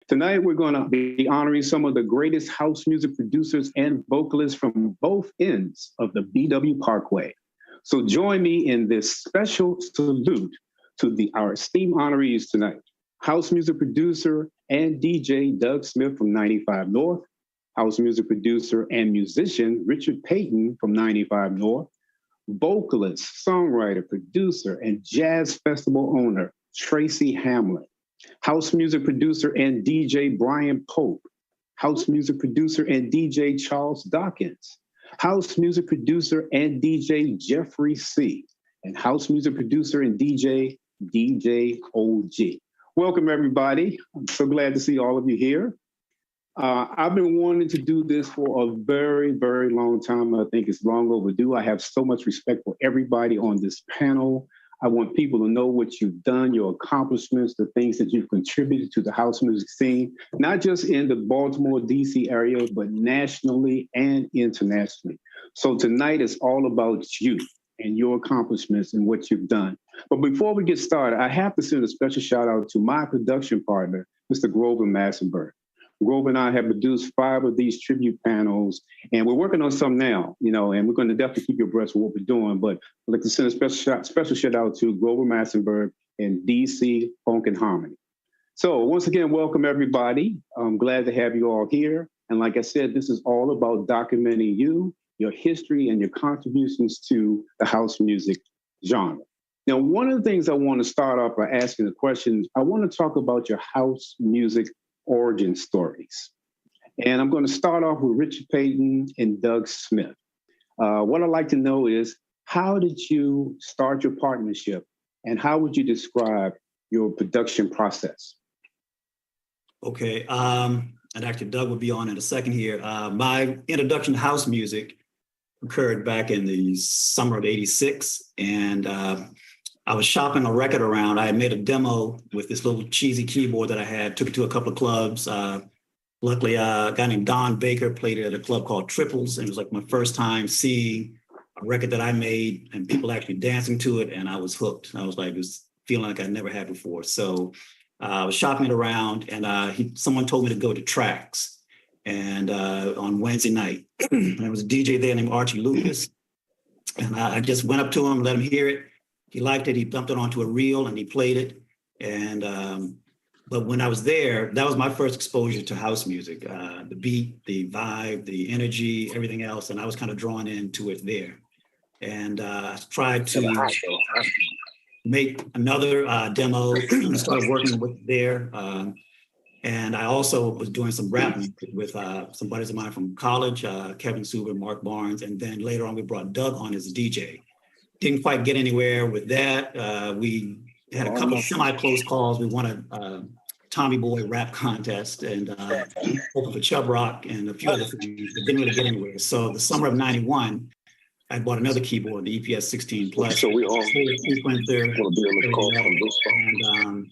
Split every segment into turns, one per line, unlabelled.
Tonight, we're going to be honoring some of the greatest house music producers and vocalists from both ends of the BW Parkway. So join me in this special salute to our esteemed honorees tonight. House music producer and DJ Doug Smith from 95 North, house music producer and musician Richard Payton from 95 North, vocalist, songwriter, producer, and jazz festival owner Tracy Hamlin, house music producer and DJ Brian Pope, house music producer and DJ Charles Dawkins, house music producer and DJ Jeffrey C., and house music producer and DJ OG. Welcome, everybody. I'm so glad to see all of you here. I've been wanting to do this for a very, very long time. I think it's long overdue. I have so much respect for everybody on this panel. I want people to know what you've done, your accomplishments, the things that you've contributed to the house music scene, not just in the Baltimore, D.C. area, but nationally and internationally. So tonight is all about you and your accomplishments and what you've done. But before we get started, I have to send a special shout out to my production partner, Mr. Grover Massenberg. Grover and I have produced 5 of these tribute panels, and we're working on some now, and we're going to definitely keep you abreast of what we're doing. But I'd like to send a special shout out to Grover Massenberg and DC Funk and Harmony. So once again, welcome everybody. I'm glad to have you all here. And like I said, this is all about documenting you, your history, and your contributions to the house music genre. Now, one of the things I want to start off by asking the question, I want to talk about your house music origin stories. And I'm going to start off with Richard Payton and Doug Smith. What I'd like to know is, how did you start your partnership, and how would you describe your production process?
Okay, and actually Doug will be on in a second here. My introduction to house music occurred back in the summer of '86, and I was shopping a record around. I had made a demo with this little cheesy keyboard that I had, took it to a couple of clubs. Luckily, a guy named Don Baker played it at a club called Triples, and it was like my first time seeing a record that I made and people actually dancing to it, and I was hooked. I was like, it was feeling like I never had before. So I was shopping it around, and someone told me to go to Trax, and on Wednesday night, there was a DJ there named Archie Lucas, and I just went up to him, let him hear it. He liked it. He dumped it onto a reel and he played it. And but when I was there, that was my first exposure to house music, the beat, the vibe, the energy, everything else. And I was kind of drawn into it there. And I tried to make another demo, started working with there. And I also was doing some rap with some buddies of mine from college, Kevin Suber, Mark Barnes. And then later on, we brought Doug on as a DJ. Didn't quite get anywhere with that. We had a couple of semi-close calls. We won a Tommy Boy rap contest and opened for Chubb Rock and a few other things, but didn't really get anywhere. So the summer of '91, I bought another keyboard, the EPS 16 Plus.
So we all
sequencer. And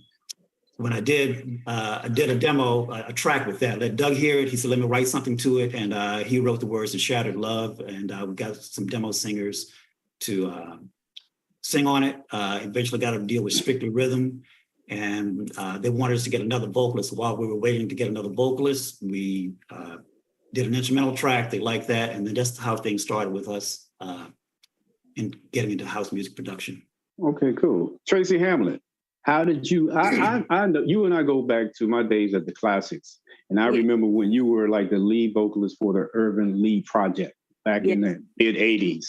when I did a demo, a track with that. Let Doug hear it. He said, "Let me write something to it," and he wrote the words to "Shattered Love," and we got some demo singers to sing on it. Eventually got a deal with Strictly Rhythm, and they wanted us to get another vocalist. While we were waiting to get another vocalist, we did an instrumental track. They liked that, and then that's how things started with us in getting into house music production.
Okay, cool. Tracy Hamlin, how did you, I know you and I go back to my days at the Classics, and I remember when you were like the lead vocalist for the Irvin Lee Project back in the mid-'80s.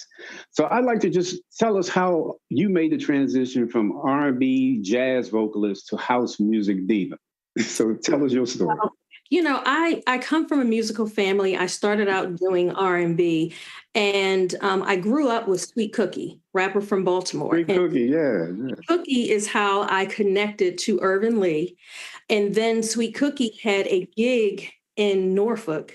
So I'd like to just tell us how you made the transition from R&B jazz vocalist to house music diva. So tell us your story.
Well, I come from a musical family. I started out doing R&B, and I grew up with Sweet Cookie, rapper from Baltimore.
Sweet Cookie, yeah.
Cookie is how I connected to Irvin Lee. And then Sweet Cookie had a gig in Norfolk,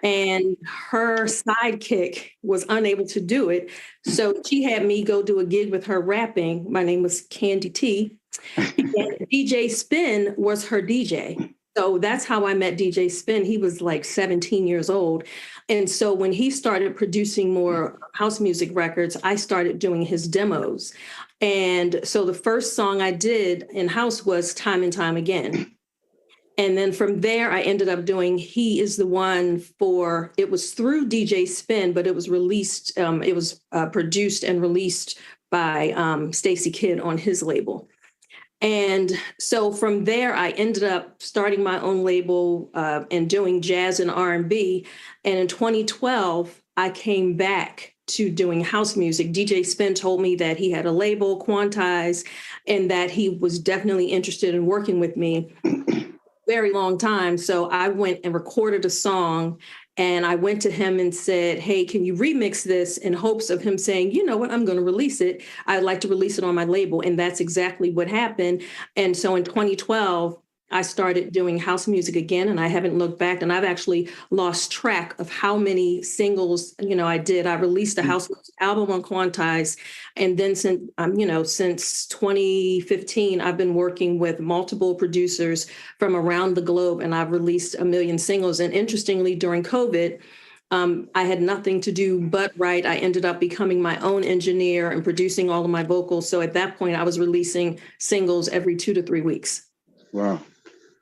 and her sidekick was unable to do it. So she had me go do a gig with her rapping. My name was Candy T. And DJ Spin was her DJ. So that's how I met DJ Spin. He was like 17 years old. And so when he started producing more house music records, I started doing his demos. And so the first song I did in house was Time and Time Again. And then from there, I ended up doing He Is the One for, it was through DJ Spin, but it was released, it was produced and released by Stacey Kidd on his label. And so from there, I ended up starting my own label and doing jazz and R&B. And in 2012, I came back to doing house music. DJ Spin told me that he had a label, Quantize, and that he was definitely interested in working with me. Very long time. So I went and recorded a song, and I went to him and said, hey, can you remix this, in hopes of him saying, you know what, I'm going to release it. I'd like to release it on my label. And that's exactly what happened. And so in 2012, I started doing house music again, and I haven't looked back. And I've actually lost track of how many singles, I did. I released a house album on Quantize. And then since 2015, I've been working with multiple producers from around the globe, and I've released 1 million singles. And interestingly, during COVID, I had nothing to do but write. I ended up becoming my own engineer and producing all of my vocals. So at that point, I was releasing singles every 2 to 3 weeks.
Wow.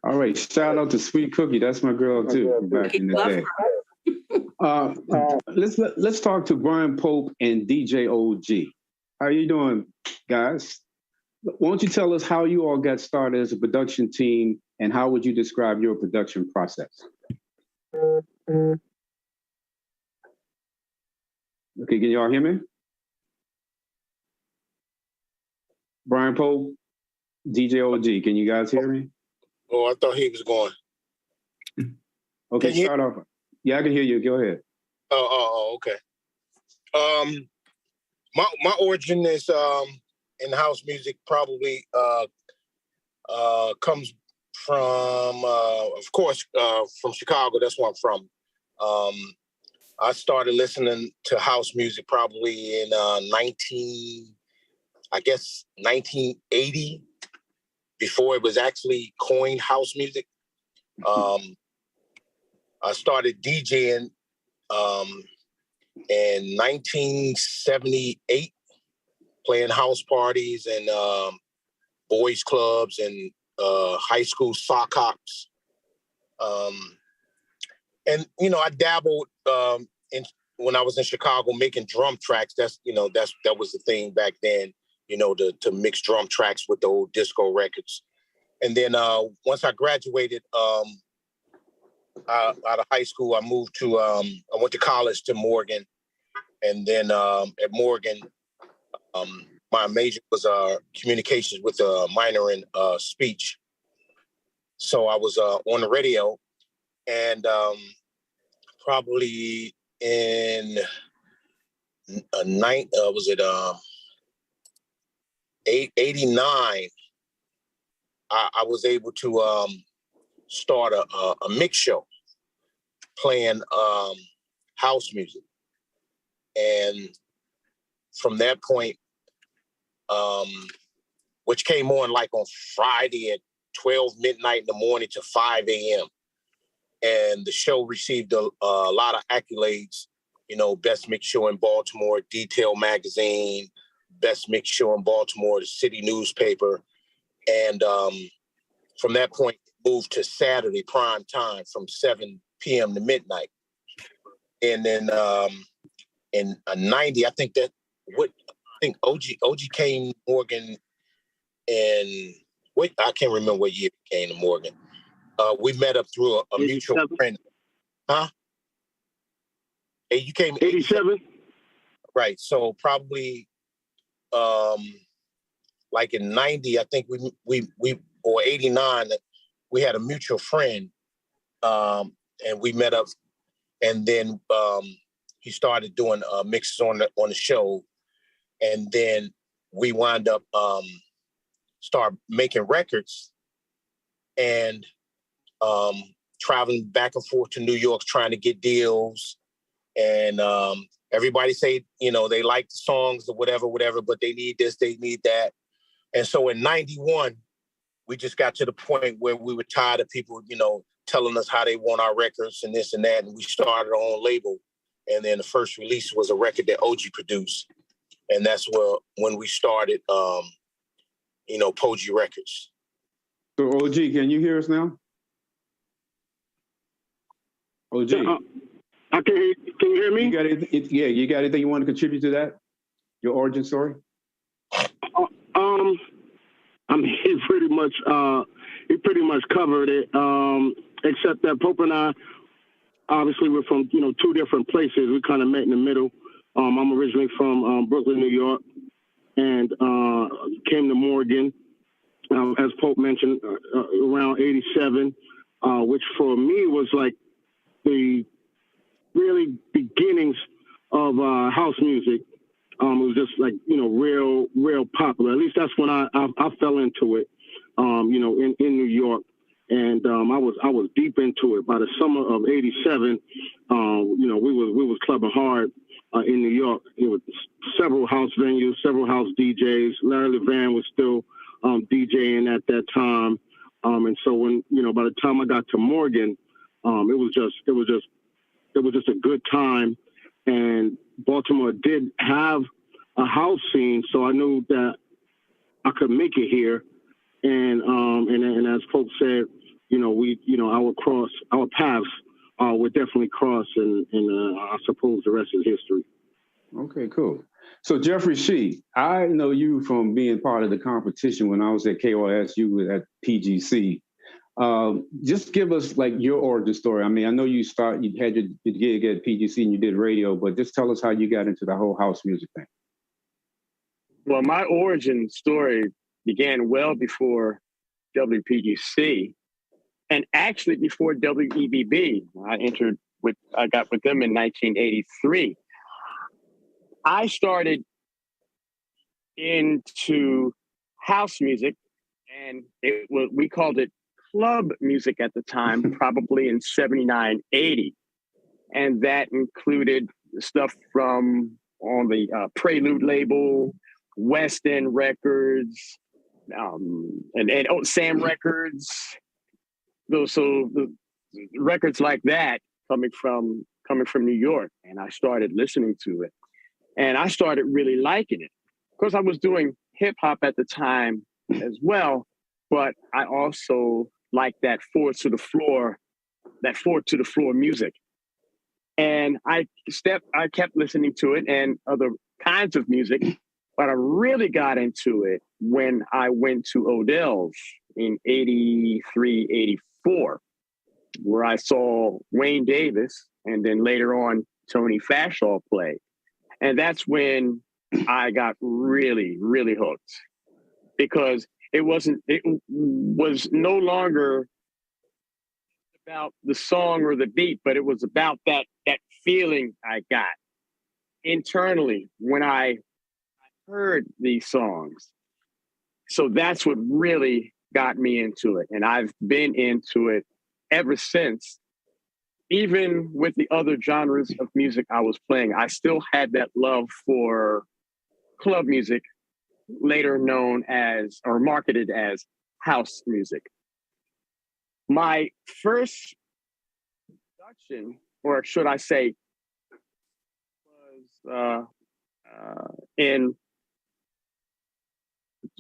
All right. Shout out to Sweet Cookie. That's my girl too, from back in the day. Let's talk to Brian Pope and DJ OG. How you doing, guys? Why don't you tell us how you all got started as a production team, and how would you describe your production process? Okay, can y'all hear me? Brian Pope, DJ OG, can you guys hear me?
Oh, I thought he was going.
Okay, start off. Yeah, I can hear you. Go ahead.
Oh, okay. My origin is in house music. Probably comes from, of course, from Chicago. That's where I'm from. I started listening to house music probably in 1980. Before it was actually coined house music. I started DJing in 1978, playing house parties and boys clubs and high school sock hops. And I dabbled in when I was in Chicago making drum tracks. That was the thing back then. To mix drum tracks with the old disco records. And then once I graduated out of high school, I moved to, I went to college to Morgan. And then at Morgan, my major was communications with a minor in speech. So I was on the radio, and probably in 89, I was able to start a mix show playing house music. And from that point, which came on like on Friday at 12 midnight in the morning to 5 a.m. And the show received a lot of accolades, best mix show in Baltimore, Detail Magazine, best mix show in Baltimore, the city newspaper. And from that point, moved to Saturday prime time from 7 p.m. to midnight. And then in 90, I think OG came to Morgan in, I can't remember what year he came to Morgan. We met up through a mutual friend. Huh? Hey, you came
87?
Right. So probably like in 90, I think we or 89, we had a mutual friend, and we met up, and then he started doing mixes on the show, and then we wound up start making records, and traveling back and forth to New York trying to get deals, and everybody say they like the songs or whatever, but they need this, they need that. And so in 91, we just got to the point where we were tired of people, telling us how they want our records and this and that. And we started our own label. And then the first release was a record that OG produced. And that's when we started, Poggi Records.
So OG, can you hear us now? OG.
I can hear. Can you hear me?
You got you got anything you want to contribute to that? Your origin story?
I mean, he pretty much covered it. Except that Pope and I, obviously, we're from two different places. We kind of met in the middle. I'm originally from Brooklyn, New York, and came to Morgan, as Pope mentioned, around '87, which for me was like the really beginnings of house music. It was just like, real popular. At least that's when I fell into it, in New York. And I was deep into it. By the summer of '87, we was clubbing hard in New York. It was several house venues, several house DJs. Larry Levan was still DJing at that time. And so when, by the time I got to Morgan, it was just a good time. And Baltimore did have a house scene, so I knew that I could make it here. And as folks said, our paths would definitely cross, and I suppose the rest is history.
Okay, cool. So Jeffrey Shee, I know you from being part of the competition when I was at KOS, you were at PGC. Just give us like your origin story. I mean, I know you had your gig at PGC and you did radio, but just tell us how you got into the whole house music thing.
Well, my origin story began well before WPGC, and actually before WEBB. I got with them in 1983. I started into house music, and we called it club music at the time, probably in 79, 80. And that included stuff from on the Prelude label, West End Records, and Sam Records. So the records like that coming from New York. And I started listening to it. And I started really liking it. Of course, I was doing hip hop at the time as well, but I also liked that four to the floor music. And I kept listening to it and other kinds of music, but I really got into it when I went to Odell's in 83, 84, where I saw Wayne Davis and then later on Tony Fashaw play. And that's when I got really, really hooked, because it was no longer about the song or the beat, but it was about that feeling I got internally when I heard these songs. So that's what really got me into it. And I've been into it ever since. Even with the other genres of music I was playing, I still had that love for club music, later known as or marketed as house music. My first production, or should I say, was in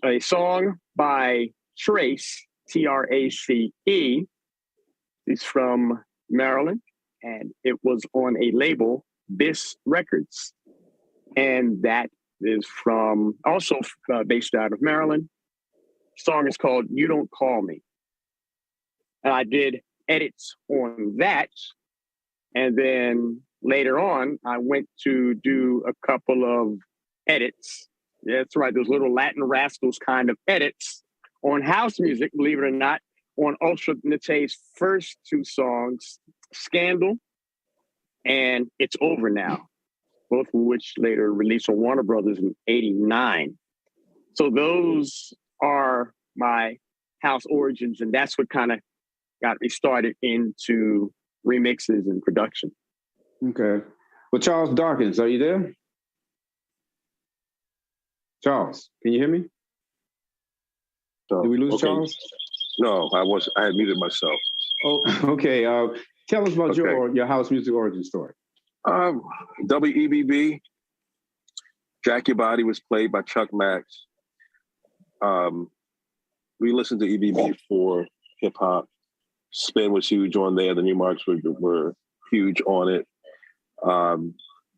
a song by Trace, Trace. He's from Maryland, and it was on a label, Biss Records. And that is from, also based out of Maryland. The song is called You Don't Call Me. And I did edits on that. And then later on, I went to do a couple of edits. Yeah, that's right, those little Latin Rascals kind of edits on house music, believe it or not, on Ultra Nate's first two songs, Scandal and It's Over Now, both of which later released on Warner Brothers in 89. So those are my house origins, and that's what kind of got me started into remixes and production.
Okay. Well, Charles Dawkins, are you there? Charles, can you hear me? Did we lose Charles?
No, I had muted myself.
Oh, okay. Tell us about your house music origin story.
WEBB, Jack Your Body was played by Chuck Max. We listened to EBB for hip hop. Spin was huge on there. The New Marks were huge on it.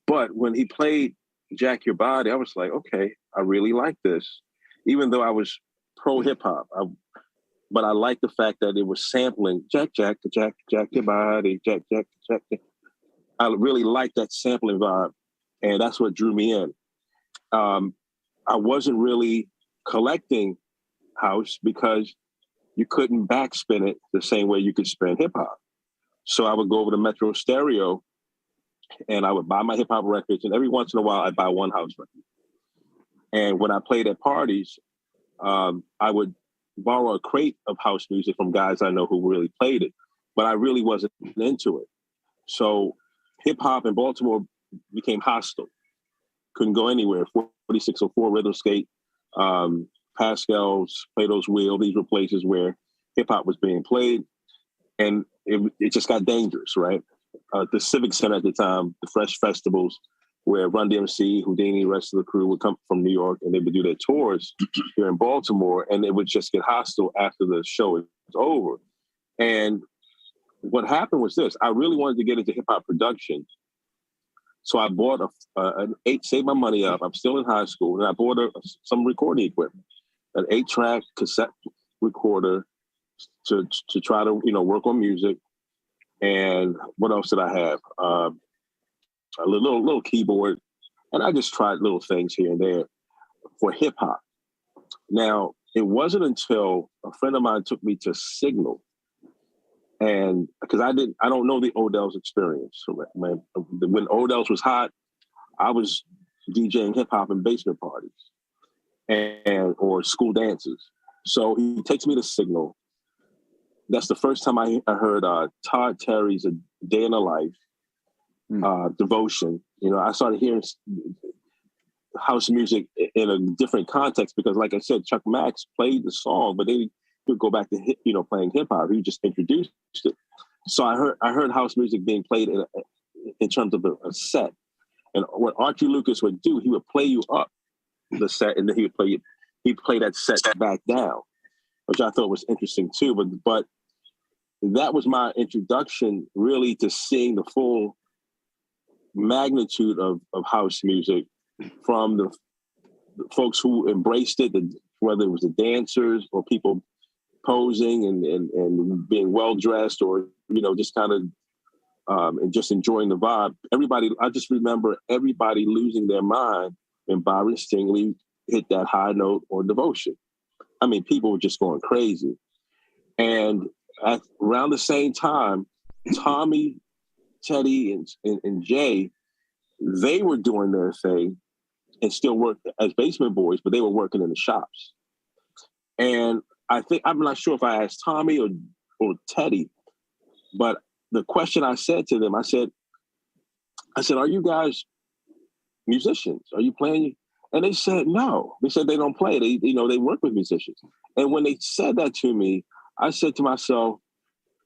But when he played Jack Your Body, I was like, okay, I really like this. Even though I was pro hip hop, but I liked the fact that it was sampling Jack Your Body, Jack. I really liked that sampling vibe, and that's what drew me in. I wasn't really collecting house because you couldn't backspin it the same way you could spin hip hop. So I would go over to Metro Stereo and I would buy my hip hop records, and every once in a while I'd buy one house record. And when I played at parties, I would borrow a crate of house music from guys I know who really played it, but I really wasn't into it. So hip hop in Baltimore became hostile. Couldn't go anywhere. 4604 Rhythm Skate, Pascal's, Plato's Wheel, these were places where hip hop was being played. And it just got dangerous, right? The Civic Center at the time, the Fresh Festivals, where Run DMC, Houdini, the rest of the crew would come from New York and they would do their tours here in Baltimore, and it would just get hostile after the show was over. And what happened was this: I really wanted to get into hip hop production. So I bought saved my money up. I'm still in high school, and I bought some recording equipment, an 8-track cassette recorder to try to work on music. And what else did I have? A little keyboard, and I just tried little things here and there for hip hop. Now, it wasn't until a friend of mine took me to Signal, and because I don't know the Odell's experience. So when Odell's was hot, I was DJing hip hop in basement parties or school dances. So he takes me to Signal. That's the first time I heard Todd Terry's "A Day in the Life," Devotion. I started hearing house music in a different context because, like I said, Chuck Max played the song, but then he would go back to playing hip hop. He just introduced it. So I heard house music being played in terms of a set. And what Archie Lucas would do, he would play you up the set, and then he'd play that set back down, which I thought was interesting too. But that was my introduction really to seeing the full magnitude of house music from the folks who embraced it, whether it was the dancers or people posing and being well-dressed or, just kind of and just enjoying the vibe. I just remember everybody losing their mind when Byron Stingley hit that high note or Devotion. I mean, people were just going crazy. And around the same time, Tommy, Teddy, and Jay, they were doing their thing and still worked as basement boys, but they were working in the shops. And I'm not sure if I asked Tommy or Teddy, but the question I said to them, I said, "Are you guys musicians? Are you playing?" And they said, "No." They said they don't play. They work with musicians. And when they said that to me, I said to myself,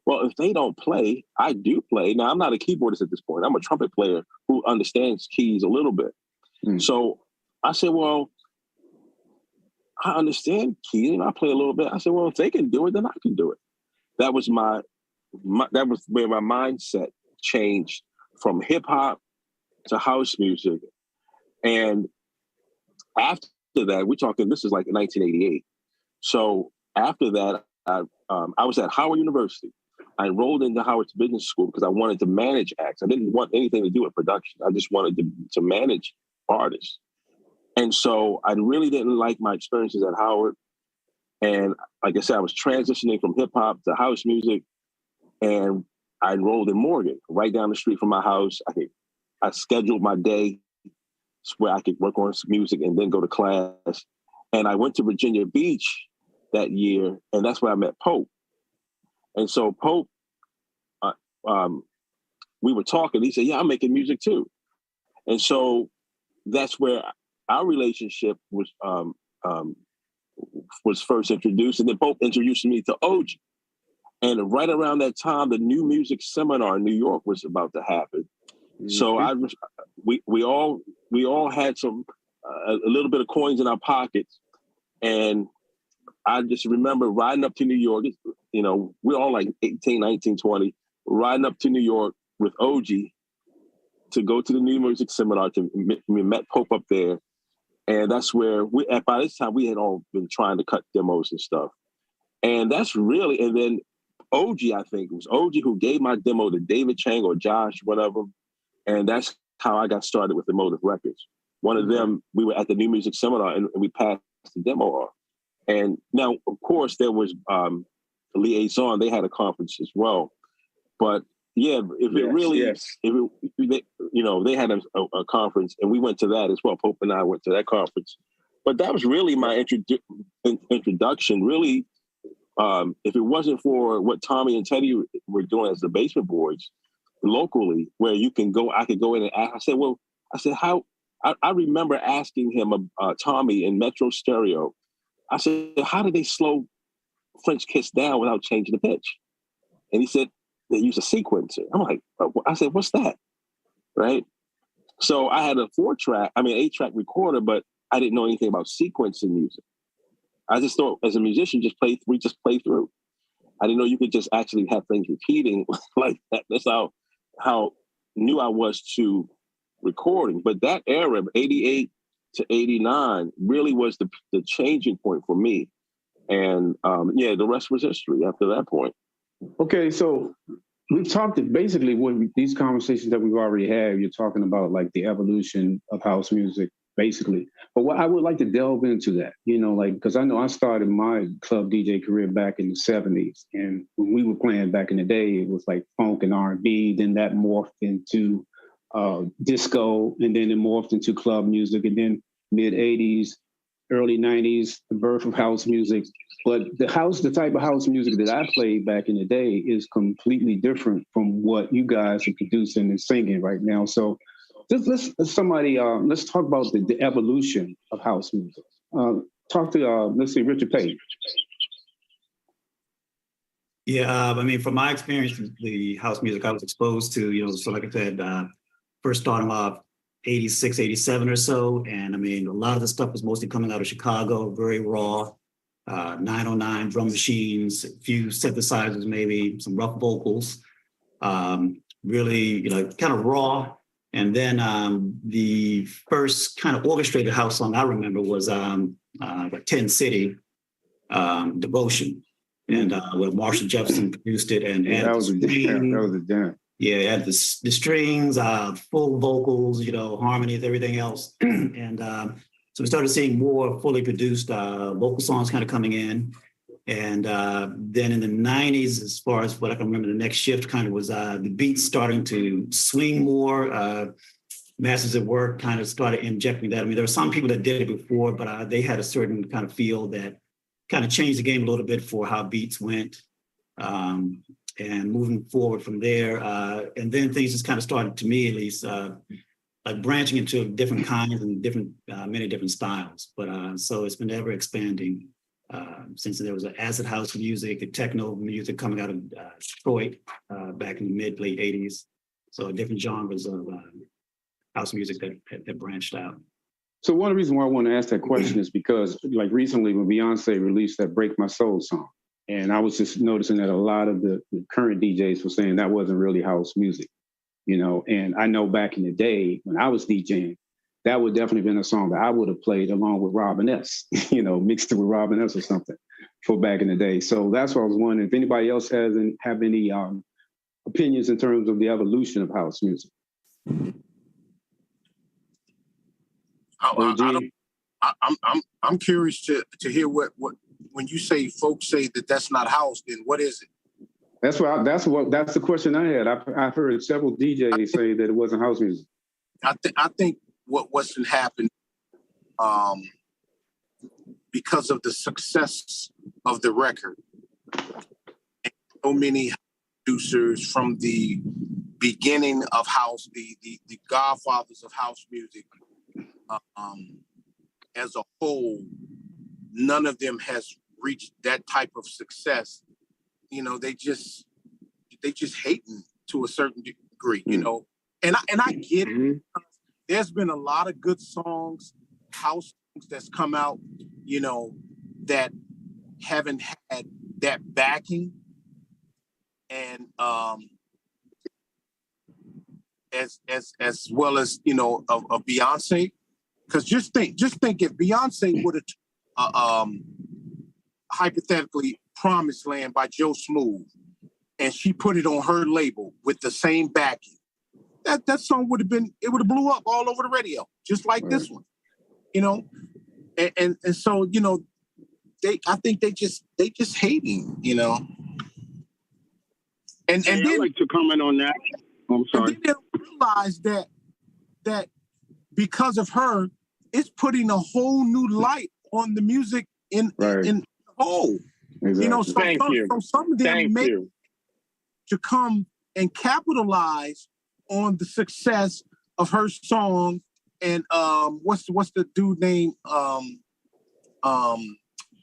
well, if they don't play, I do play. Now, I'm not a keyboardist at this point. I'm a trumpet player who understands keys a little bit. So I said, well, I understand keys and I play a little bit. I said, well, if they can do it, then I can do it. That was that was where my mindset changed from hip hop to house music. And after that, we're talking, this is like 1988. So after that, I was at Howard University. I enrolled into Howard's business school because I wanted to manage acts. I didn't want anything to do with production. I just wanted to manage artists. And so I really didn't like my experiences at Howard. And like I said, I was transitioning from hip hop to house music. And I enrolled in Morgan, right down the street from my house. I scheduled my day where I could work on some music and then go to class. And I went to Virginia Beach that year, and that's where I met Pope. And so Pope, we were talking. He said, "Yeah, I'm making music too." And so that's where our relationship was first introduced. And then Pope introduced me to OG. And right around that time, the New Music Seminar in New York was about to happen. Mm-hmm. So we all had some a little bit of coins in our pockets, and I just remember riding up to New York. We're all like 18, 19, 20, riding up to New York with OG to go to the New Music Seminar. We met Pope up there. And that's where by this time we had all been trying to cut demos and stuff. And that's really, and then OG, I think it was OG who gave my demo to David Chang or Josh, whatever. And that's how I got started with Emotive Records. One of them, we were at the New Music Seminar and we passed the demo off. And now, of course, there was Liaison. They had a conference as well. But yeah, they had a conference and we went to that as well. Pope and I went to that conference. But that was really my introduction. Really, if it wasn't for what Tommy and Teddy were doing as the Basement Boys locally, where you can go, I could go in and ask. I said, how? I remember asking him, Tommy in Metro Stereo, I said, how did they slow French Kiss down without changing the pitch? And he said, they use a sequencer. I'm like, I said, what's that? Right? So I had an 8-track recorder, but I didn't know anything about sequencing music. I just thought as a musician, we just play through. I didn't know you could just actually have things repeating like that. That's how new I was to recording. But that era, 88 to 89, really was the changing point for me. And the rest was history after that point.
Okay, so we've talked basically these conversations that we've already had, you're talking about like the evolution of house music, basically. But what I would like to delve into that, because I know I started my club DJ career back in the 70s. And when we were playing back in the day, it was like funk and R&B. Then that morphed into disco, and then it morphed into club music. And then mid 80s, early 90s, the birth of house music. But the type of house music that I played back in the day is completely different from what you guys are producing and singing right now. So let's talk about the evolution of house music. Talk to, let's see, Richard Page.
Yeah, from my experience, the house music I was exposed to, so like I said, first starting off 86, 87 or so. And a lot of the stuff was mostly coming out of Chicago, very raw, 909 drum machines, a few synthesizers, maybe some rough vocals, really, kind of raw. And then the first kind of orchestrated house song I remember was 10 City, Devotion. And where Marshall Jefferson produced it, and
that was a jam.
Yeah, it had the strings, full vocals, harmonies, everything else. And so we started seeing more fully produced vocal songs kind of coming in. And then in the 90s, as far as what I can remember, the next shift kind of was the beats starting to swing more. Masters at Work kind of started injecting that. There were some people that did it before, but they had a certain kind of feel that kind of changed the game a little bit for how beats went. And moving forward from there, and then things just kind of started, to me at least, like branching into different kinds and many different styles. But so it's been ever expanding since there was an acid house music, and techno music coming out of Detroit back in the mid-late 80s. So different genres of house music that branched out.
So one of the reasons why I want to ask that question is because, like, recently when Beyonce released that Break My Soul song, and I was just noticing that a lot of the current DJs were saying that wasn't really house music, and I know back in the day when I was DJing, that would definitely been a song that I would have played along with Robin S., mixed it with Robin S. or something for back in the day. So that's what I was wondering if anybody else have any opinions in terms of the evolution of house music.
I'm curious to hear what when you say folks say that that's not house, then what is it?
That's the question I had. I've heard several DJs say that it wasn't house music.
I think what's been happening because of the success of the record, and so many producers from the beginning of house, the godfathers of house music, as a whole, none of them has reached that type of success. They just hating to a certain degree, and I get it. There's been a lot of good songs, house songs that's come out, that haven't had that backing. And as well as, you know, of Beyonce. Because just think if Beyonce would have hypothetically Promised Land by Joe Smooth, and she put it on her label with the same backing, that song would have blew up all over the radio, just like this one, you know. And so, you know, I think they just hating, you know. And then
I'd like to comment on that. I'm sorry.
And then they realize that because of her, it's putting a whole new light on the music in whole.
Exactly.
You know, so some of them make to come and capitalize on the success of her song. And what's the dude name?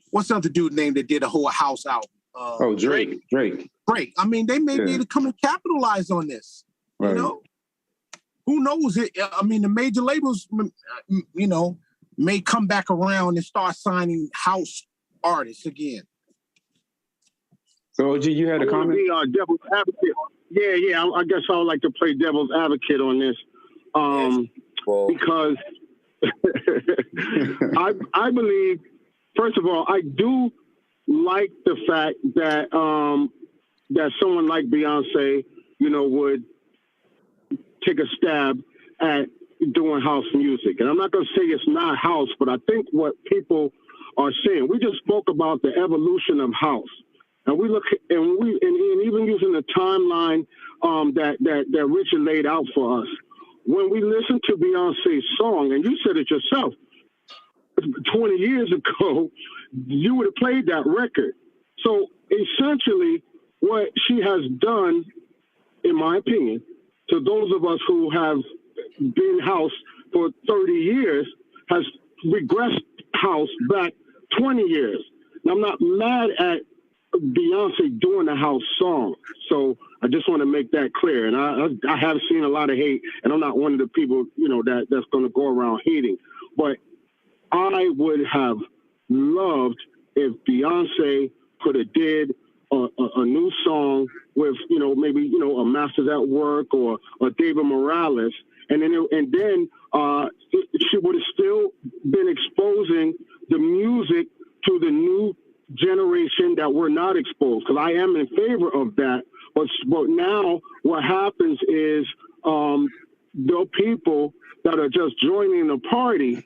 What's the other dude name that did a whole house album?
Drake.
I mean, they may be able to come and capitalize on this. Right. You know, who knows it? I mean, the major labels, you know, may come back around and start signing house artists again.
So, OG, you had a comment?
Be devil's advocate. Yeah. I guess I would like to play devil's advocate on this, because I believe, first of all, I do like the fact that that someone like Beyonce, you know, would take a stab at doing house music. And I'm not going to say it's not house, but I think what people are saying, we just spoke about the evolution of house. And we look, and even using the timeline that Richard laid out for us, when we listen to Beyonce's song, and you said it yourself, 20 years ago, you would have played that record. So essentially, what she has done, in my opinion, to those of us who have been house for 30 years, has regressed house back 20 years. Now, I'm not mad at Beyonce doing a house song. So I just want to make that clear. And I have seen a lot of hate, and I'm not one of the people, you know, that's going to go around hating. But I would have loved if Beyonce could have did a new song with, you know, maybe, you know, a Masters at Work or David Morales. And then she would have still been exposing the music to the new generation that were not exposed, because I am in favor of that. But now what happens is the people that are just joining the party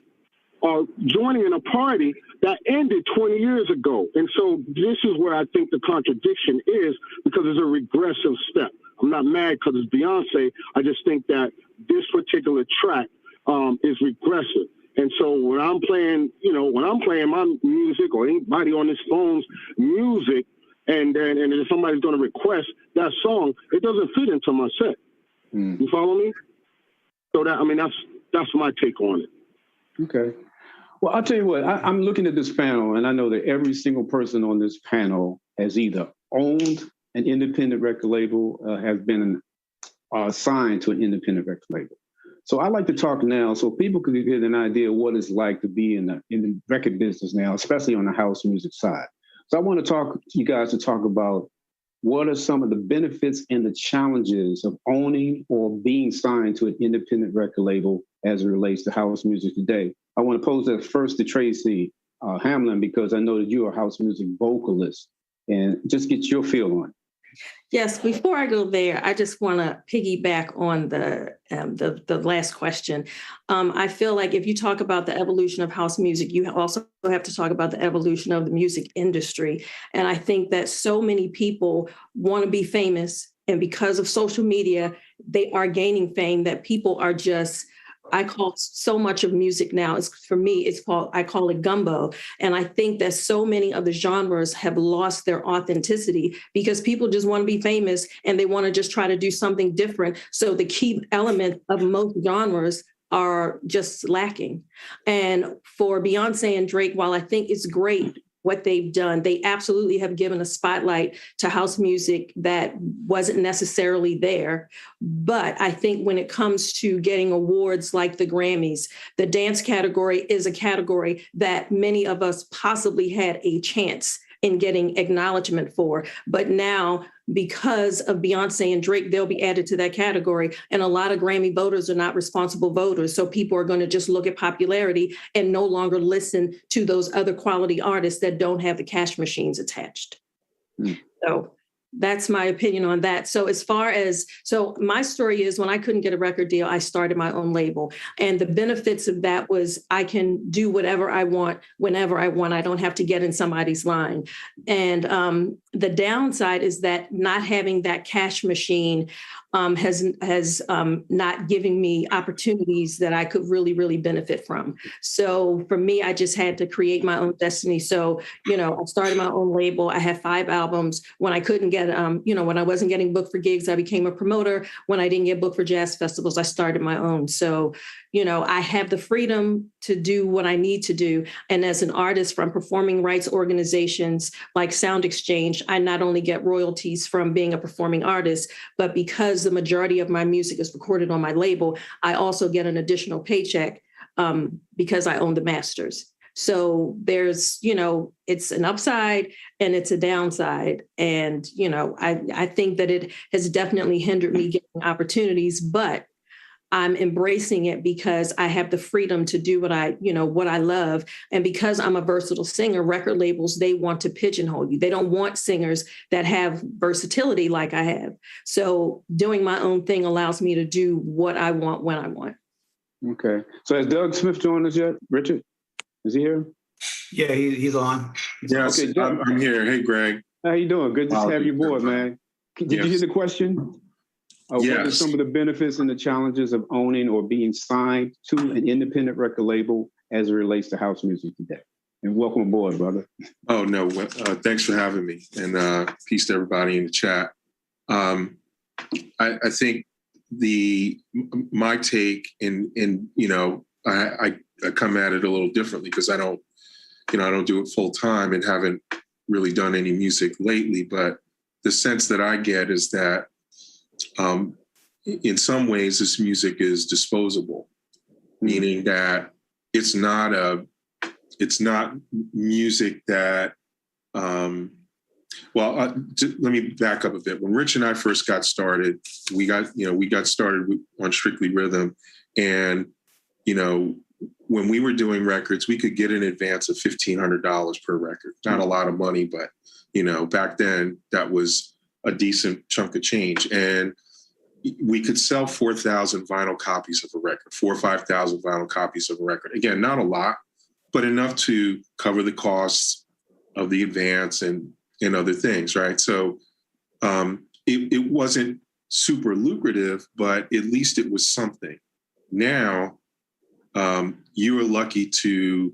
are joining in a party that ended 20 years ago. And so this is where I think the contradiction is, because it's a regressive step. I'm not mad because it's Beyonce. I just think that this particular track is regressive. And so when I'm playing, you know, when I'm playing my music or anybody on this phone's music, and if somebody's going to request that song, it doesn't fit into my set. You follow me? So that, I mean, that's my take on it.
Okay. Well, I'll tell you what, I'm looking at this panel, and I know that every single person on this panel has either owned an independent record label, has been signed to an independent record label. So I'd like to talk now so people could get an idea of what it's like to be in the record business now, especially on the house music side. So I want to you guys talk about what are some of the benefits and the challenges of owning or being signed to an independent record label as it relates to house music today. I want to pose that first to Tracy Hamlin, because I know that you're a house music vocalist, and just get your feel on it.
Yes, before I go there, I just want to piggyback on the last question. I feel like if you talk about the evolution of house music, you also have to talk about the evolution of the music industry. And I think that so many people want to be famous, and because of social media, they are gaining fame, that people are just, I call so much of music now, I call it gumbo. And I think that so many of the genres have lost their authenticity because people just want to be famous and they want to just try to do something different. So the key element of most genres are just lacking. And for Beyonce and Drake, while I think it's great what they've done, they absolutely have given a spotlight to house music that wasn't necessarily there. But I think when it comes to getting awards like the Grammys, the dance category is a category that many of us possibly had a chance in getting acknowledgement for. But now, because of Beyonce and Drake, they'll be added to that category. And a lot of Grammy voters are not responsible voters. So people are going to just look at popularity and no longer listen to those other quality artists that don't have the cash machines attached. So that's my opinion on that. So my story is, when I couldn't get a record deal, I started my own label. And the benefits of that was I can do whatever I want, whenever I want. I don't have to get in somebody's line. And the downside is that not having that cash machine has not giving me opportunities that I could really, really benefit from. So for me, I just had to create my own destiny. So, I started my own label. I had 5 albums. When I couldn't get, when I wasn't getting booked for gigs, I became a promoter. When I didn't get booked for jazz festivals, I started my own. So, I have the freedom to do what I need to do. And as an artist from performing rights organizations like Sound Exchange, I not only get royalties from being a performing artist, but because the majority of my music is recorded on my label, I also get an additional paycheck because I own the masters. So there's, it's an upside and it's a downside. And, I think that it has definitely hindered me getting opportunities, but I'm embracing it because I have the freedom to do what I love. And because I'm a versatile singer, record labels, they want to pigeonhole you. They don't want singers that have versatility like I have. So doing my own thing allows me to do what I want when I want.
Okay. So has Doug Smith joined us yet? Richard, is he here?
Yeah, he's on.
Yes,
okay, Doug,
I'm here. Hey, Greg.
How you doing? Good to have you aboard, man. Did you hear the question?
Yes.
What are some of the benefits and the challenges of owning or being signed to an independent record label as it relates to house music today? And welcome aboard, brother.
Oh, no. Thanks for having me. And peace to everybody in the chat. I think my take I come at it a little differently because I don't do it full time and haven't really done any music lately. But the sense that I get is that in some ways, this music is disposable, meaning that it's not music that. Let me back up a bit. When Rich and I first got started, we got started on Strictly Rhythm, and when we were doing records, we could get an advance of $1,500 per record. Not a lot of money, but back then that was a decent chunk of change. And we could sell 4,000 vinyl copies of a record, 4,000 or 5,000 vinyl copies of a record. Again, not a lot, but enough to cover the costs of the advance and other things, right? So it wasn't super lucrative, but at least it was something. Now, you are lucky to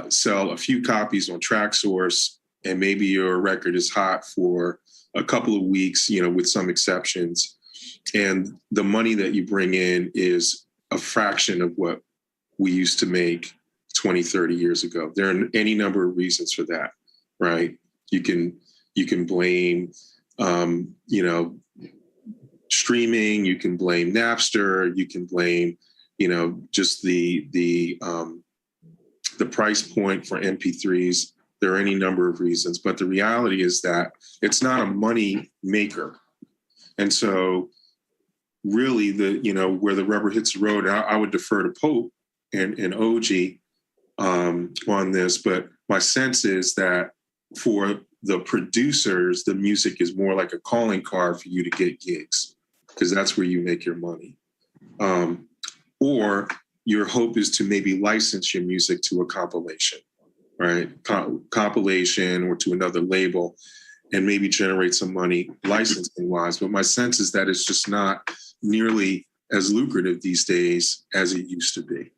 sell a few copies on TrackSource, and maybe your record is hot for a couple of weeks, with some exceptions. And the money that you bring in is a fraction of what we used to make 20, 30 years ago. There are any number of reasons for that, right? You can blame, streaming, you can blame Napster, you can blame, just the price point for MP3s. There are any number of reasons, but the reality is that it's not a money maker. And so really where the rubber hits the road, I would defer to Pope and OG on this, but my sense is that for the producers, the music is more like a calling card for you to get gigs, because that's where you make your money. Or your hope is to maybe license your music to a compilation, right? Compilation or to another label, and maybe generate some money licensing wise. But my sense is that it's just not nearly as lucrative these days as it used to be.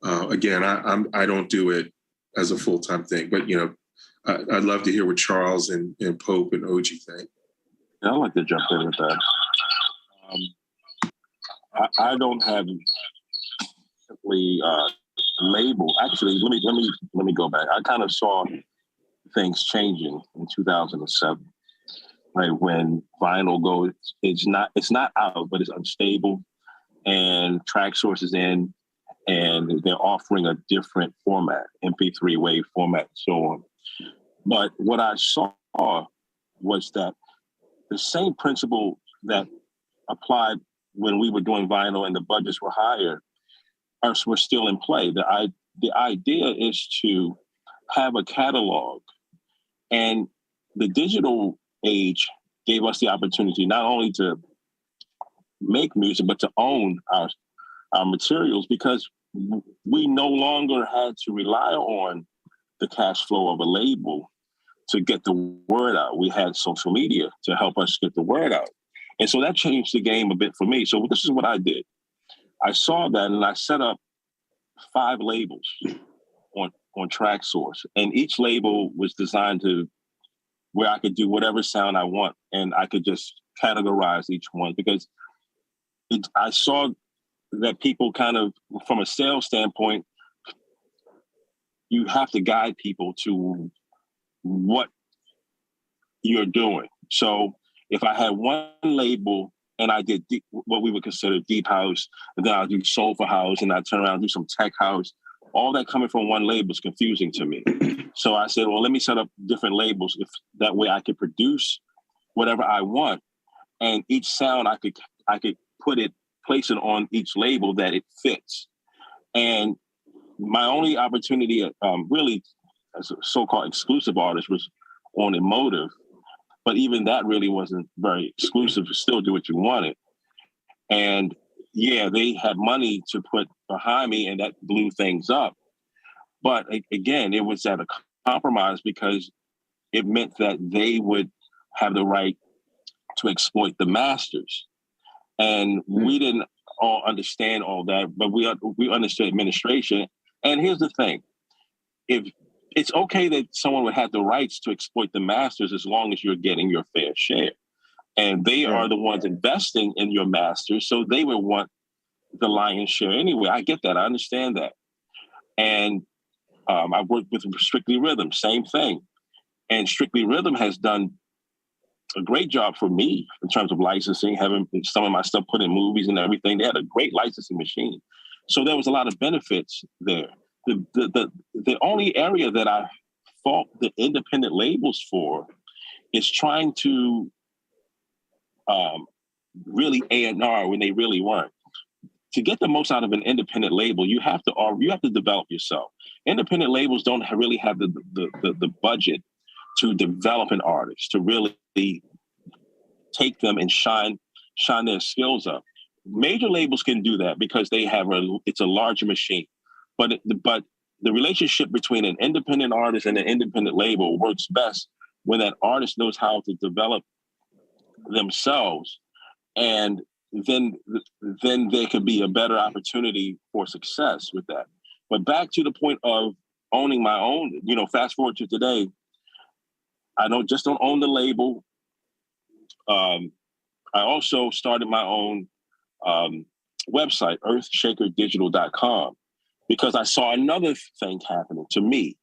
Again, I don't do it as a full-time thing, but I'd love to hear what Charles and Pope and OG think.
I'd like to jump in with that. I don't have simply label. Actually, let me go back. I kind of saw things changing in 2007, right? When vinyl goes, it's not out, but it's unstable, and TrackSource is in, and they're offering a different format, MP3 wave format, and so on. But what I saw was that the same principle that applied when we were doing vinyl and the budgets were higher were still in play. The idea is to have a catalog, and the digital age gave us the opportunity not only to make music, but to own our materials, because we no longer had to rely on the cash flow of a label to get the word out. We had social media to help us get the word out. And so that changed the game a bit for me. So this is what I did. I saw that and I set up 5 labels on TrackSource. And each label was designed to where I could do whatever sound I want. And I could just categorize each one, because I saw that people kind of, from a sales standpoint, you have to guide people to what you're doing. So if I had one label and I did what we would consider deep house, and then I'll do soulful house, and I turn around and do some tech house, all that coming from one label is confusing to me. So I said, well, let me set up different labels, if that way I could produce whatever I want, and each sound I could place it on each label that it fits. And my only opportunity, really, as a so-called exclusive artist, was on Emotive. But even that really wasn't very exclusive to still do what you wanted. And yeah, they had money to put behind me, and that blew things up. But again, it was at a compromise, because it meant that they would have the right to exploit the masters. And we didn't all understand all that, but we understood administration. And here's the thing. If it's okay that someone would have the rights to exploit the masters, as long as you're getting your fair share. And they are the ones investing in your masters, so they would want the lion's share anyway. I get that. I understand that. And I worked with Strictly Rhythm, same thing. And Strictly Rhythm has done a great job for me in terms of licensing, having some of my stuff put in movies and everything. They had a great licensing machine. So there was a lot of benefits there. The only area that I fault the independent labels for is trying to really A&R when they really weren't. To get the most out of an independent label, you have to develop yourself. Independent labels don't really have the budget to develop an artist, to really take them and shine their skills up. Major labels can do that because it's a larger machine. But the relationship between an independent artist and an independent label works best when that artist knows how to develop themselves, and then there could be a better opportunity for success with that. But back to the point of owning my own, fast forward to today, I don't own the label. I also started my own website, earthshakerdigital.com, because I saw another thing happening to me.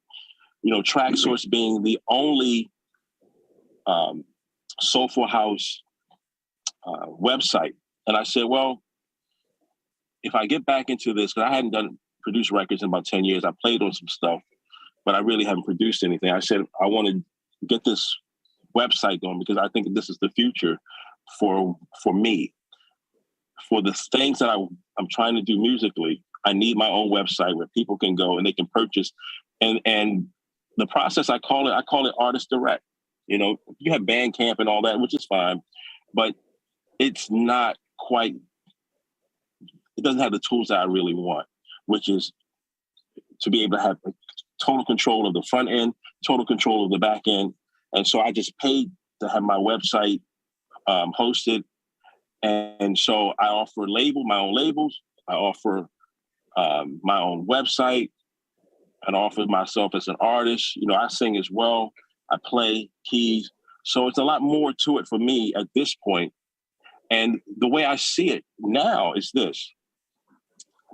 TrackSource being the only soulful house website. And I said, well, if I get back into this, because I hadn't produced records in about 10 years, I played on some stuff, but I really haven't produced anything. I said, I want to get this website going, because I think this is the future for me. For the things that I'm trying to do musically, I need my own website where people can go and they can purchase. And the process, I call it artist direct. You have Bandcamp and all that, which is fine, but it's not quite, it doesn't have the tools that I really want, which is to be able to have total control of the front end, total control of the back end. And so I just paid to have my website hosted. And so I offer my own labels. I offer my own website, and offer myself as an artist. I sing as well. I play keys. So it's a lot more to it for me at this point. And the way I see it now is this.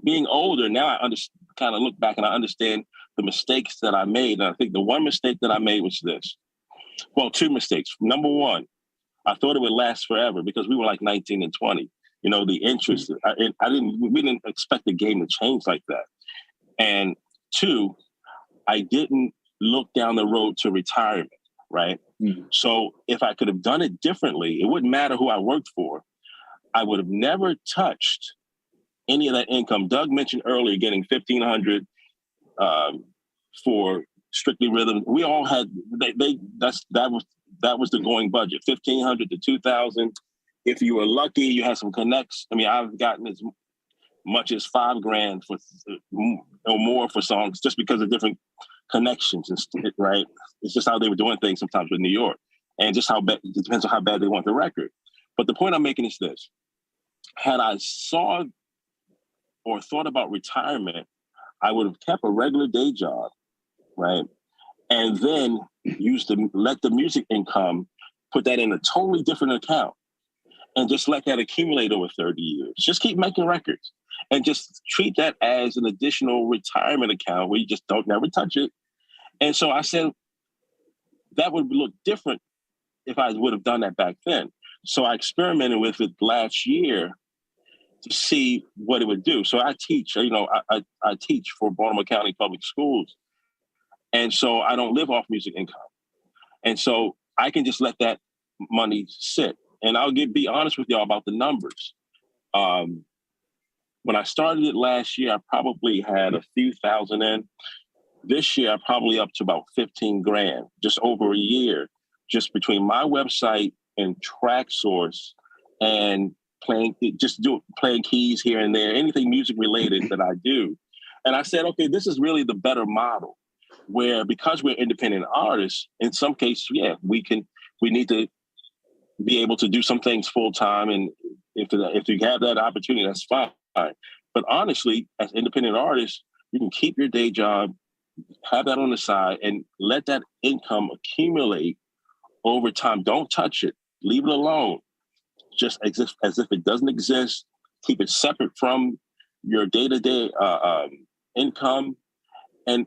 Being older, now I kind of look back and I understand the mistakes that I made. And I think the one mistake that I made was this. Well, 2 mistakes. Number one, I thought it would last forever because we were like 19 and 20. The interest, we didn't expect the game to change like that. And 2, I didn't look down the road to retirement, right?
Mm.
So if I could have done it differently, it wouldn't matter who I worked for. I would have never touched any of that income. Doug mentioned earlier getting $1,500 for Strictly Rhythm. We all had that was the going budget, $1,500 to $2,000. If you were lucky, you had some connects. I mean, I've gotten as much as $5,000 for or more for songs just because of different connections, and right? It's just how they were doing things sometimes with New York, and just how bad. It depends on how bad they want the record. But the point I'm making is this: had I saw or thought about retirement, I would have kept a regular day job, right? And then let the music income, put that in a totally different account, and just let that accumulate over 30 years. Just keep making records and just treat that as an additional retirement account where you just don't never touch it. And so I said, that would look different if I would have done that back then. So I experimented with it last year to see what it would do. So I teach, I teach for Baltimore County Public Schools. And so I don't live off music income. And so I can just let that money sit. And I'll be honest with y'all about the numbers. When I started it last year, I probably had a few thousand in. This year, I'm probably up to about $15,000, just over a year, just between my website and TrackSource and playing keys here and there, anything music related that I do. And I said, okay, this is really the better model, where because we're independent artists, in some cases, yeah, we need to be able to do some things full time. And if you have that opportunity, that's fine. But honestly, as independent artists, you can keep your day job, have that on the side, and let that income accumulate over time. Don't touch it. Leave it alone. Just as if it doesn't exist. Keep it separate from your day-to-day income. And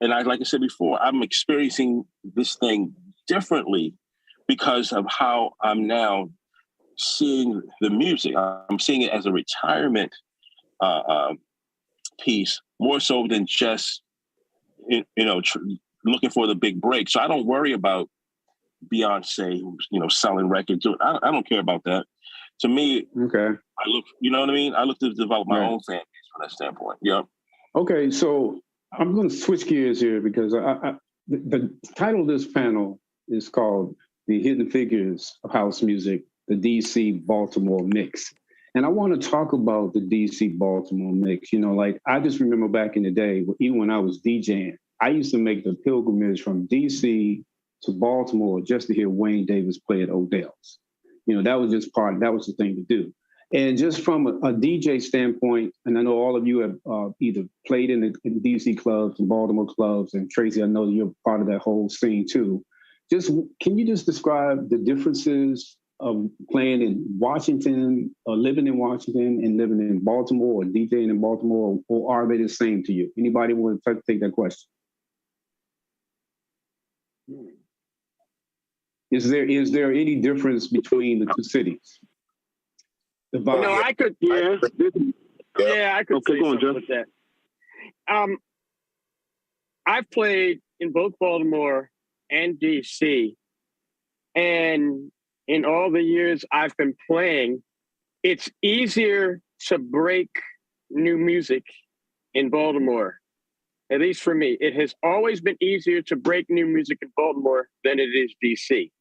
like I said before, I'm experiencing this thing differently because of how I'm now seeing the music. I'm seeing it as a retirement piece more so than just looking for the big break. So I don't worry about Beyonce, selling records. I don't care about that. To me,
okay,
I look, you know what I mean? I look to develop my own fan base from that standpoint. Yeah.
Okay, so I'm going to switch gears here because the title of this panel is called The Hidden Figures of House Music, the DC Baltimore Mix. And I want to talk about the DC Baltimore mix. I just remember back in the day, even when I was DJing, I used to make the pilgrimage from DC to Baltimore just to hear Wayne Davis play at Odell's. That was the thing to do. And just from a DJ standpoint, and I know all of you have either played in DC clubs and Baltimore clubs, and Tracy, I know you're part of that whole scene too. Can you just describe the differences of playing in Washington, or living in Washington and living in Baltimore, or DJing in Baltimore, or are they the same to you? Anybody want to take that question? Is there any difference between the two cities? The vibe.
I could. I could say something with that. I've played in both Baltimore and DC, and in all the years I've been playing, it's easier to break new music in Baltimore. At least for me, it has always been easier to break new music in Baltimore than it is DC.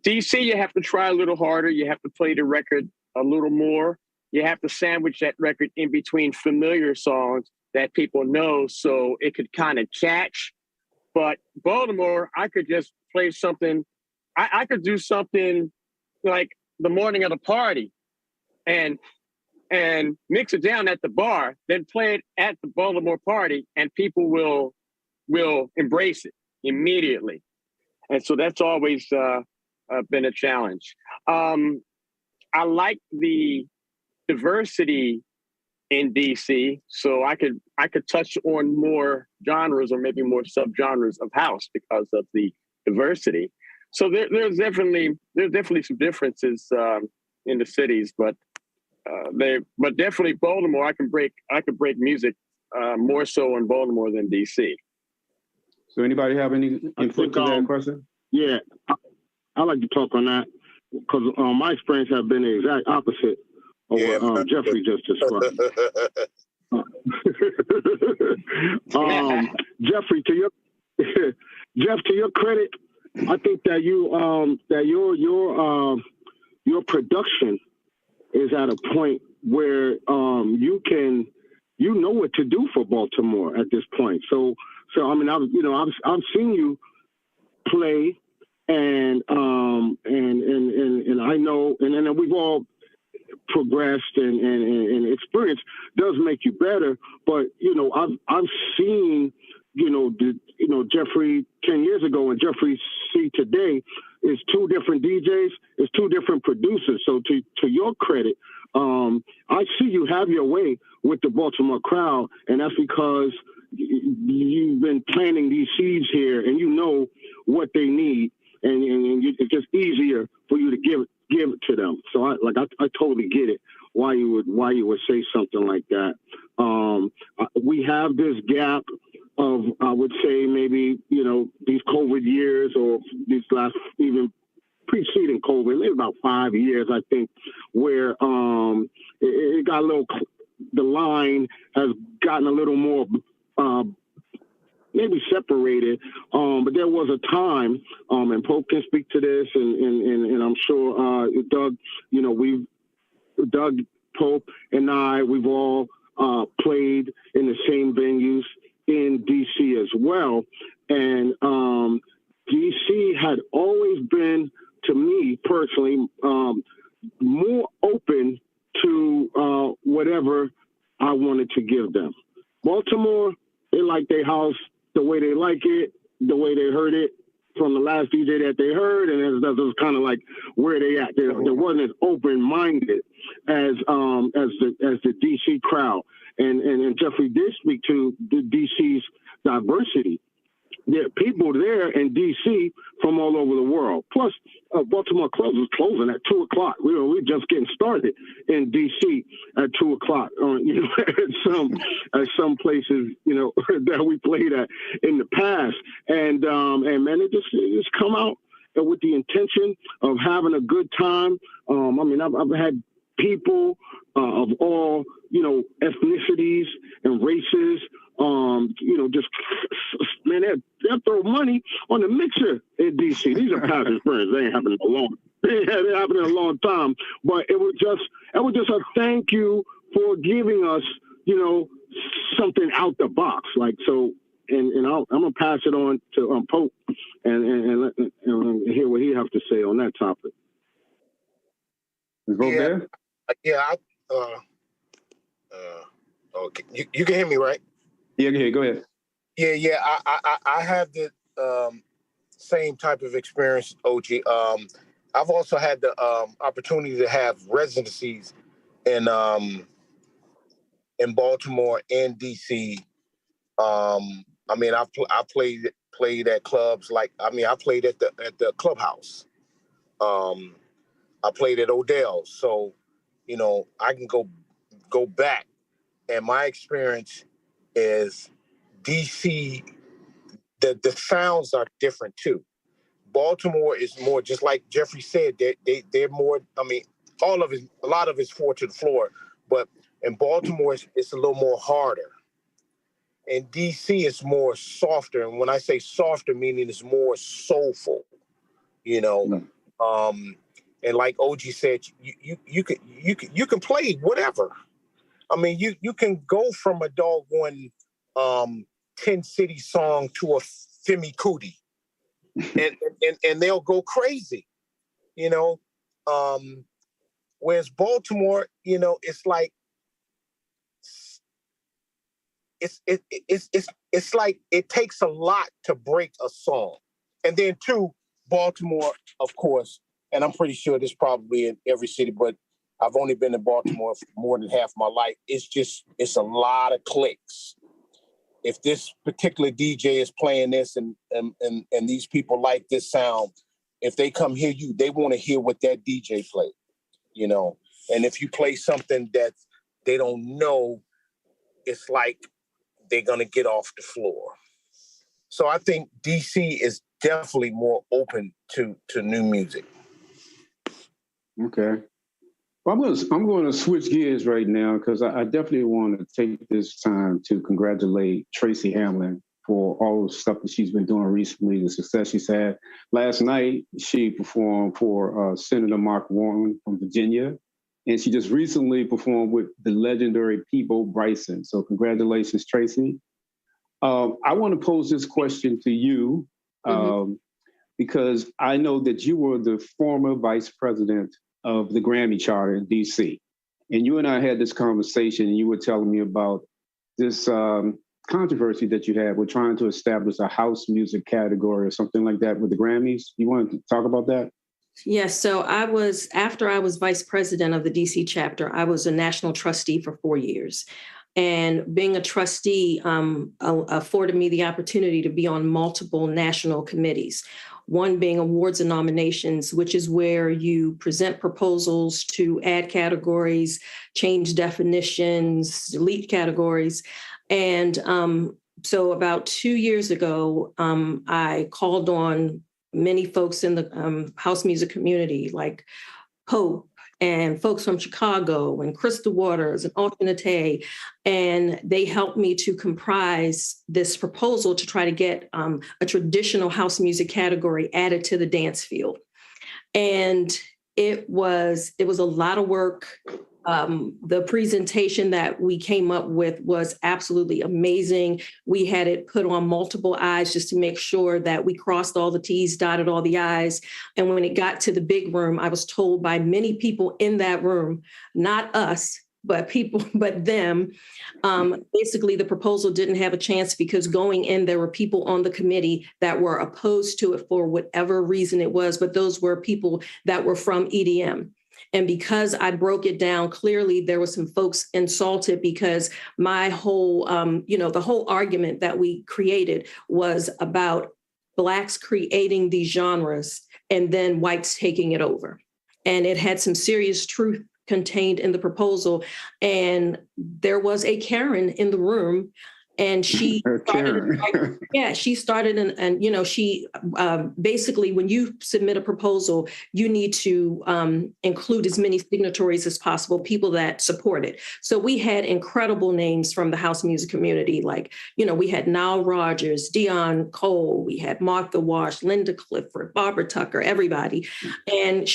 DC, you have to try a little harder. You have to play the record a little more. You have to sandwich that record in between familiar songs that people know so it could kind of catch. But Baltimore, I could just play something. I could do something like the morning of the party and mix it down at the bar, then play it at the Baltimore party, and people will embrace it immediately. And so that's always been a challenge. I like the diversity in DC, so I could touch on more genres or maybe more subgenres of house because of the diversity. So there's definitely some differences in the cities, but definitely Baltimore, I could break music more so in Baltimore than DC.
So anybody have any input to that question?
Yeah, I like to talk on that because my experience has been the exact opposite of what Jeffrey just described. Jeffrey, to your credit, I think that your production is at a point where you know what to do for Baltimore at this point. So I mean, I've seen you play, and I know, and then we've all progressed, and experience does make you better. But I've seen Jeffrey 10 years ago and Jeffrey C today is two different DJs, is two different producers. So to your credit, I see you have your way with the Baltimore crowd, and that's because you've been planting these seeds here, and you know what they need, and it's just easier for you to give it to them. So I totally get it why you would say something like that. We have this gap of, I would say, maybe these COVID years, or these last, even preceding COVID, maybe about 5 years, I think, where it got a little, the line has gotten a little more maybe separated, but there was a time, and Pope can speak to this, and I'm sure Doug, Doug, Pope, and we've all played in the same venues in DC as well, and DC had always been, to me personally, more open to whatever I wanted to give them. Baltimore, they like their house the way they like it, the way they heard it from the last DJ that they heard, and that was kind of like where they at. There wasn't as open-minded as the DC crowd. And Jeffrey did speak to the DC's diversity. There are people there in DC from all over the world. Plus, Baltimore clubs was closing at 2:00. We're just getting started in DC at 2:00. At some places, that we played at in the past, and man, it just come out with the intention of having a good time. I've had people of all ethnicities and races. Just man, they'll throw money on the mixer in DC. These are past experiences. They ain't happening in a long time. But it was just a thank you for giving us, something out the box. Like so, and I'm gonna pass it on to Pope and hear what he have to say on that topic.
Okay. You can hear me, right?
Yeah, go ahead.
Yeah. I have the same type of experience, OG. I've also had the opportunity to have residencies in Baltimore and DC. I played at clubs I played at the Clubhouse. I played at Odell's, so I can go back, and my experience is DC. The sounds are different too. Baltimore is more, just like Jeffrey said, they're more. A lot of it's forward to the floor, but in Baltimore it's a little more harder. In DC it's more softer, and when I say softer, meaning it's more soulful. And like OG said, you can play whatever. You can go from a doggone 10 City song to a Femi Kuti, and they'll go crazy, Whereas Baltimore, it's like it's like it takes a lot to break a song, and then Baltimore, of course, and I'm pretty sure this probably in every city, but I've only been in Baltimore for more than half my life. It's a lot of clicks. If this particular DJ is playing this and these people like this sound, if they come hear you, they want to hear what that DJ played, And if you play something that they don't know, it's like they're going to get off the floor. So I think DC is definitely more open to new music.
Okay. Well, I'm going to switch gears right now because I definitely want to take this time to congratulate Tracy Hamlin for all the stuff that she's been doing recently, the success she's had. Last night, she performed for Senator Mark Warren from Virginia, and she just recently performed with the legendary Peabo Bryson. So congratulations, Tracy. I want to pose this question to you because I know that you were the former vice president of the Grammy Charter in DC. And you and I had this conversation and you were telling me about this controversy that you had with trying to establish a house music category or something like that with the Grammys. You want to talk about that?
Yes. So after I was vice president of the DC chapter, I was a national trustee for 4 years. And being a trustee afforded me the opportunity to be on multiple national committees. One being awards and nominations, which is where you present proposals to add categories, change definitions, delete categories. And so about 2 years ago, I called on many folks in the house music community, like Pope and folks from Chicago and Crystal Waters and Alternate, and they helped me to comprise this proposal to try to get a traditional house music category added to the dance field. And it was a lot of work. The presentation that we came up with was absolutely amazing. We had it put on multiple eyes just to make sure that we crossed all the T's, dotted all the I's. And when it got to the big room, I was told by many people in that room, not us, but them, basically the proposal didn't have a chance because going in, there were people on the committee that were opposed to it for whatever reason it was, but those were people that were from EDM. And because I broke it down clearly, there were some folks insulted because my whole, the whole argument that we created was about Blacks creating these genres and then whites taking it over. And it had some serious truth contained in the proposal. And there was a Karen in the room. And she started, and she basically, when you submit a proposal, you need to include as many signatories as possible, people that support it. So we had incredible names from the house music community, like, we had Nile Rodgers, Dion Cole, we had Martha Wash, Linda Clifford, Barbara Tucker, everybody. And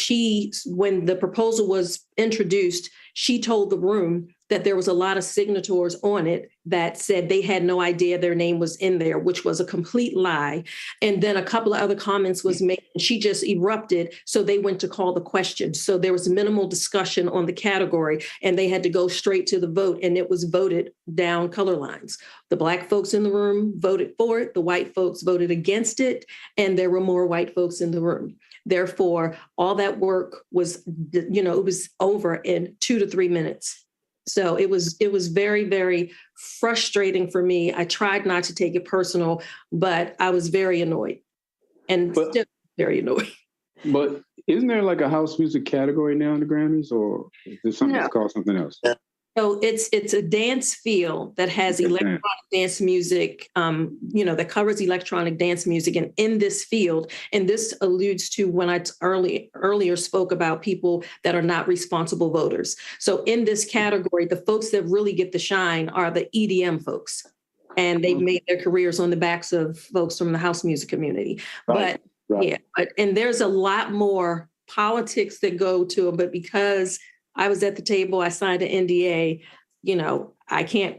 when the proposal was introduced, she told the room that there was a lot of signatories on it that said they had no idea their name was in there, which was a complete lie. And then a couple of other comments was made, and she just erupted. So they went to call the question. So there was minimal discussion on the category, and they had to go straight to the vote, and it was voted down color lines. The Black folks in the room voted for it. The white folks voted against it, and there were more white folks in the room. Therefore, all that work was, it was over in 2 to 3 minutes. So it was very, very frustrating for me. I tried not to take it personal, but I was very annoyed still very annoyed.
But isn't there like a house music category now in the Grammys, or is there something that's called something else?
So it's a dance field that has electronic dance music, that covers electronic dance music. And in this field, and this alludes to when I earlier spoke about people that are not responsible voters. So in this category, the folks that really get the shine are the EDM folks. And they've made their careers on the backs of folks from the house music community. Right. And there's a lot more politics that go to it, but because I was at the table, I signed an NDA, I can't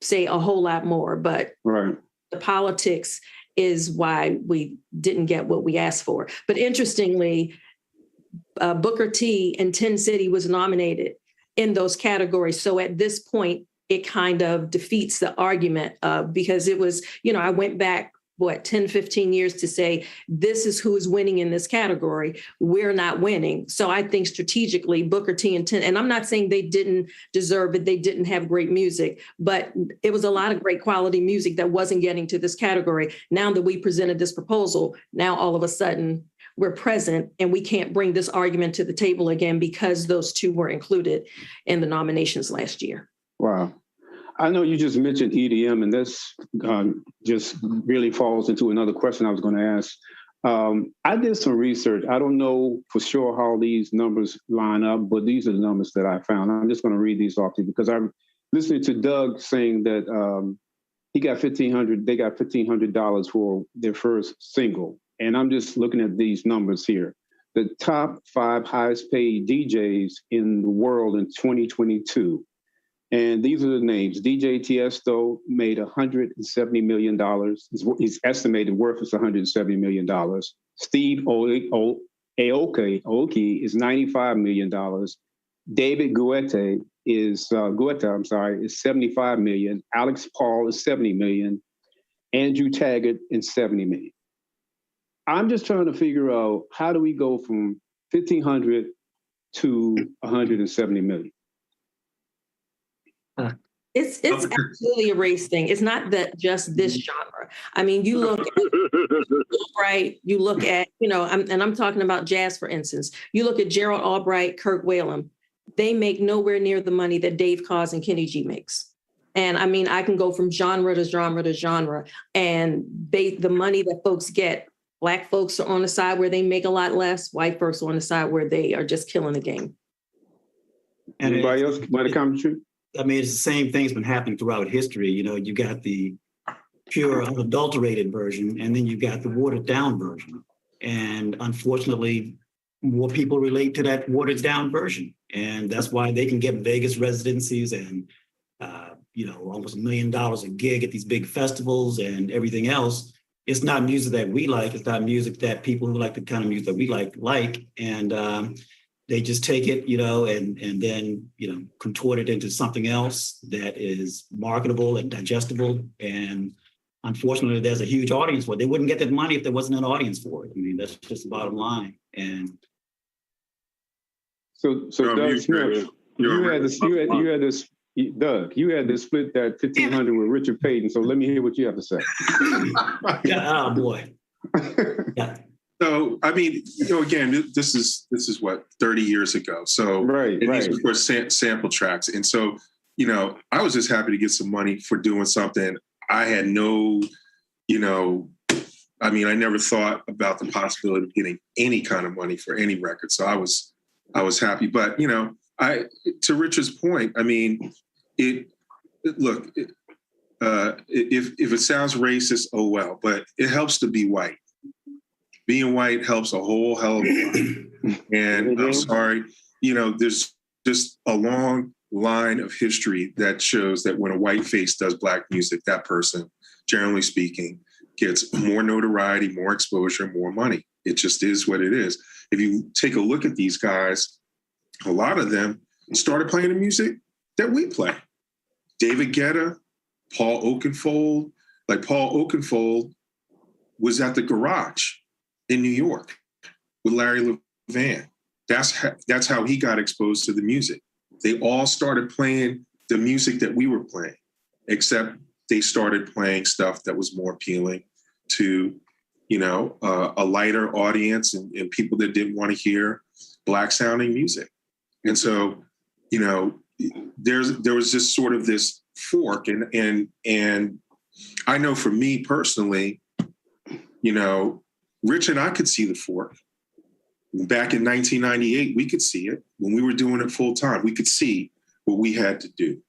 say a whole lot more, but the politics is why we didn't get what we asked for. But interestingly, Booker T and Tin City was nominated in those categories. So at this point, it kind of defeats the argument because it was, I went back 10, 15 years to say, this is who is winning in this category. We're not winning. So I think strategically Booker T and Tin, and I'm not saying they didn't deserve it. They didn't have great music, but it was a lot of great quality music that wasn't getting to this category. Now that we presented this proposal, now all of a sudden we're present and we can't bring this argument to the table again because those two were included in the nominations last year.
Wow. I know you just mentioned EDM, and this just really falls into another question I was going to ask. I did some research. I don't know for sure how these numbers line up, but these are the numbers that I found. I'm just going to read these off to you because I'm listening to Doug saying that he got $1,500. They got $1,500 for their first single, and I'm just looking at these numbers here. The top 5 highest paid DJs in the world in 2022. And these are the names. DJ Tiesto made $170 million. His estimated worth is $170 million. Steve Aoki is $95 million. David Guetta is $75 million. Alex Paul is $70 million. Andrew Taggart is $70 million. I'm just trying to figure out, how do we go from 1,500 to 170 million?
It's absolutely a race thing. It's not that just this genre. I mean, you look at, right, you look at, I'm talking about jazz, for instance. You look at Gerald Albright, Kirk Whalum. They make nowhere near the money that Dave Koz and Kenny G makes. And I mean, I can go from genre to genre to genre, and the money that folks get, Black folks are on the side where they make a lot less. White folks are on the side where they are just killing the game.
And anybody else want to comment?
I mean, it's the same thing's been happening throughout history. You got the pure, unadulterated version, and then you got the watered down version. And unfortunately, more people relate to that watered down version. And that's why they can get Vegas residencies and, almost $1 million a gig at these big festivals and everything else. It's not music that we like. It's not music that people who like the kind of music that we like. And they just take it, and then, contort it into something else that is marketable and digestible. And unfortunately, there's a huge audience for it. They wouldn't get that money if there wasn't an audience for it. I mean, that's just the bottom line. And
so Doug Smith, you had this, Doug, you had to split that 1,500 with Richard Payton. So let me hear what you have to say.
Yeah, oh boy. Yeah.
So, I mean, again, this is what, 30 years ago. So,
right.
These were sample tracks. And so, I was just happy to get some money for doing something. I had no, I never thought about the possibility of getting any kind of money for any record. So I was happy. But, to Richard's point, I mean, if it sounds racist, oh well, but it helps to be white. Being white helps a whole hell of a lot. And I'm sorry, there's just a long line of history that shows that when a white face does Black music, that person, generally speaking, gets more notoriety, more exposure, more money. It just is what it is. If you take a look at these guys, a lot of them started playing the music that we play. David Guetta, Paul Oakenfold. Like Paul Oakenfold was at the Garage in New York with Larry Levan. That's how he got exposed to the music. They all started playing the music that we were playing, except they started playing stuff that was more appealing to, a lighter audience and people that didn't want to hear Black sounding music. And so, there was just sort of this fork, and I know for me personally, Rich and I could see the fork. Back in 1998, we could see it. When we were doing it full time, we could see what we had to do.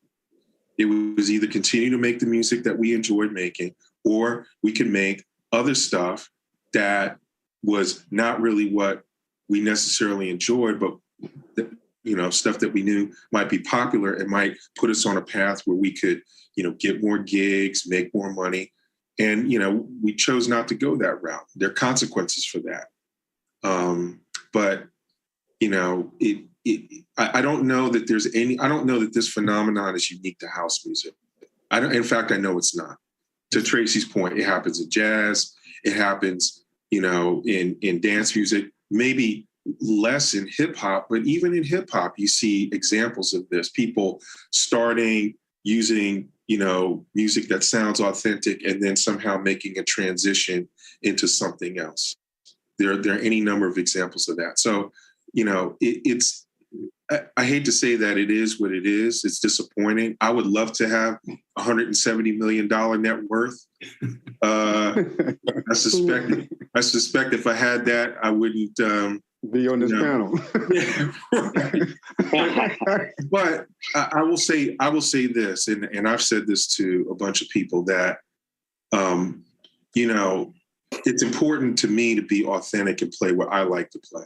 It was either continue to make the music that we enjoyed making, or we could make other stuff that was not really what we necessarily enjoyed, but stuff that we knew might be popular and might put us on a path where we could, get more gigs, make more money. And, we chose not to go that route. There are consequences for that. But, I don't know that I don't know that this phenomenon is unique to house music. In fact, I know it's not. To Tracy's point, it happens in jazz. It happens, in dance music, maybe less in hip hop, but even in hip hop, you see examples of this. People starting using, music that sounds authentic and then somehow making a transition into something else. There are any number of examples of that. So, it's I hate to say that it is what it is. It's disappointing. I would love to have $170 million net worth. I suspect if I had that, I wouldn't
be on this panel.
But I will say this, and I've said this to a bunch of people that, it's important to me to be authentic and play what I like to play.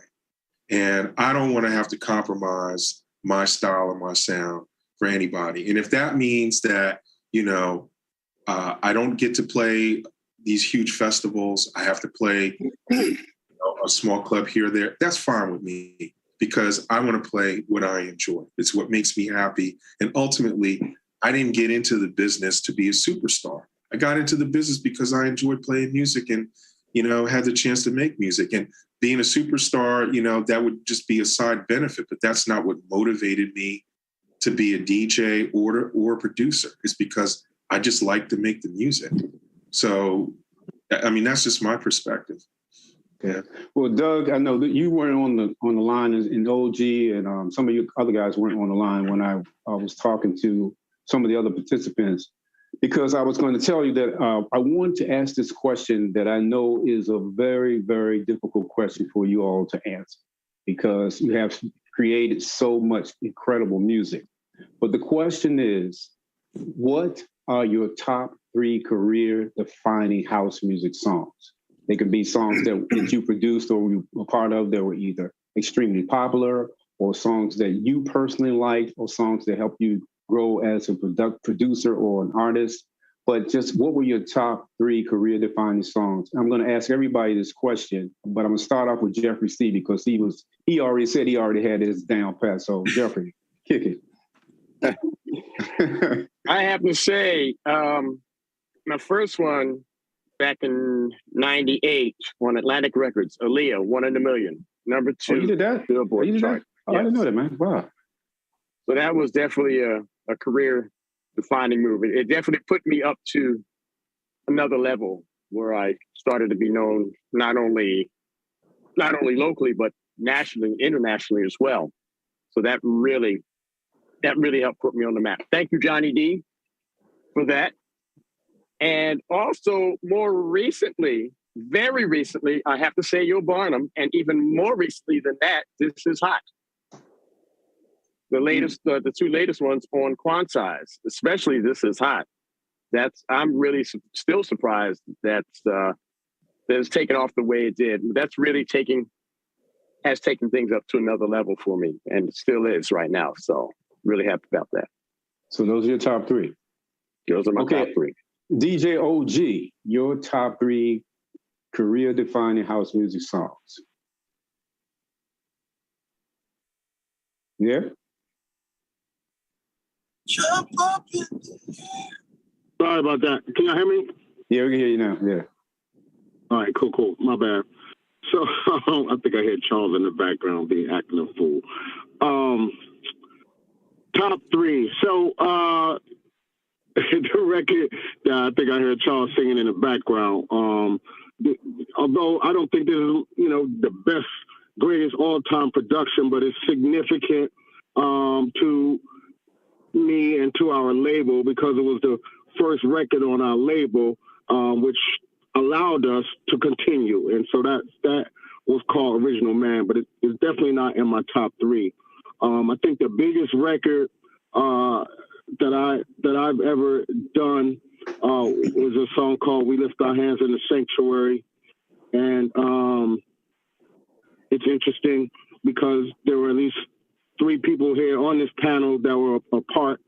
And I don't want to have to compromise my style or my sound for anybody. And if that means that, I don't get to play these huge festivals, I have to play a small club here or there, that's fine with me, because I want to play what I enjoy. It's what makes me happy. And ultimately, I didn't get into the business to be a superstar. I got into the business because I enjoyed playing music and, had the chance to make music. And being a superstar, that would just be a side benefit, but that's not what motivated me to be a DJ or a producer. It's because I just like to make the music. So, that's just my perspective.
Yeah. Well, Doug, I know that you weren't on the line in OG, and some of you other guys weren't on the line when I was talking to some of the other participants, because I was going to tell you that I want to ask this question that I know is a very, very difficult question for you all to answer, because you have created so much incredible music. But the question is, what are your top 3 career-defining house music songs? They could be songs that you produced or you were part of that were either extremely popular, or songs that you personally liked, or songs that helped you grow as a producer or an artist. But just what were your top 3 career-defining songs? I'm going to ask everybody this question, but I'm going to start off with Jeffrey C, because he already said he already had his down pat. So Jeffrey, kick
it. I have to say, my first one back in '98 on Atlantic Records, Aaliyah, One in a Million, number 2.
Oh, you did that?
Billboard
you did
chart.
That? Oh, yes. I didn't know that, man. Wow.
So that was definitely a career-defining move. It definitely put me up to another level where I started to be known not only locally, but nationally, internationally as well. So that really helped put me on the map. Thank you, Johnny D, for that. And also more recently, very recently, I have to say Yo Barnum, and even more recently than that, This Is Hot. The latest, the 2 latest ones on Quantize, especially This Is Hot. I'm really still surprised that it's taken off the way it did. That's really has taken things up to another level for me, and it still is right now. So really happy about that.
So those are your top 3.
Those are my top 3.
DJ OG, your top 3 career-defining house music songs. Yeah?
Jump up in the air. Sorry about that. Can y'all hear me?
Yeah, we can hear you now. Yeah.
All right, cool. My bad. So I think I heard Charles in the background being acting a fool. Top 3. So the record that I think I heard Charles singing in the background. Although I don't think this is, the best, greatest all-time production, but it's significant to me and to our label, because it was the first record on our label, which allowed us to continue. And so that was called Original Man, but it's definitely not in my top 3. I think the biggest record that I've ever done was a song called We Lift Our Hands in the Sanctuary. And it's interesting because there were at least 3 people here on this panel that were a part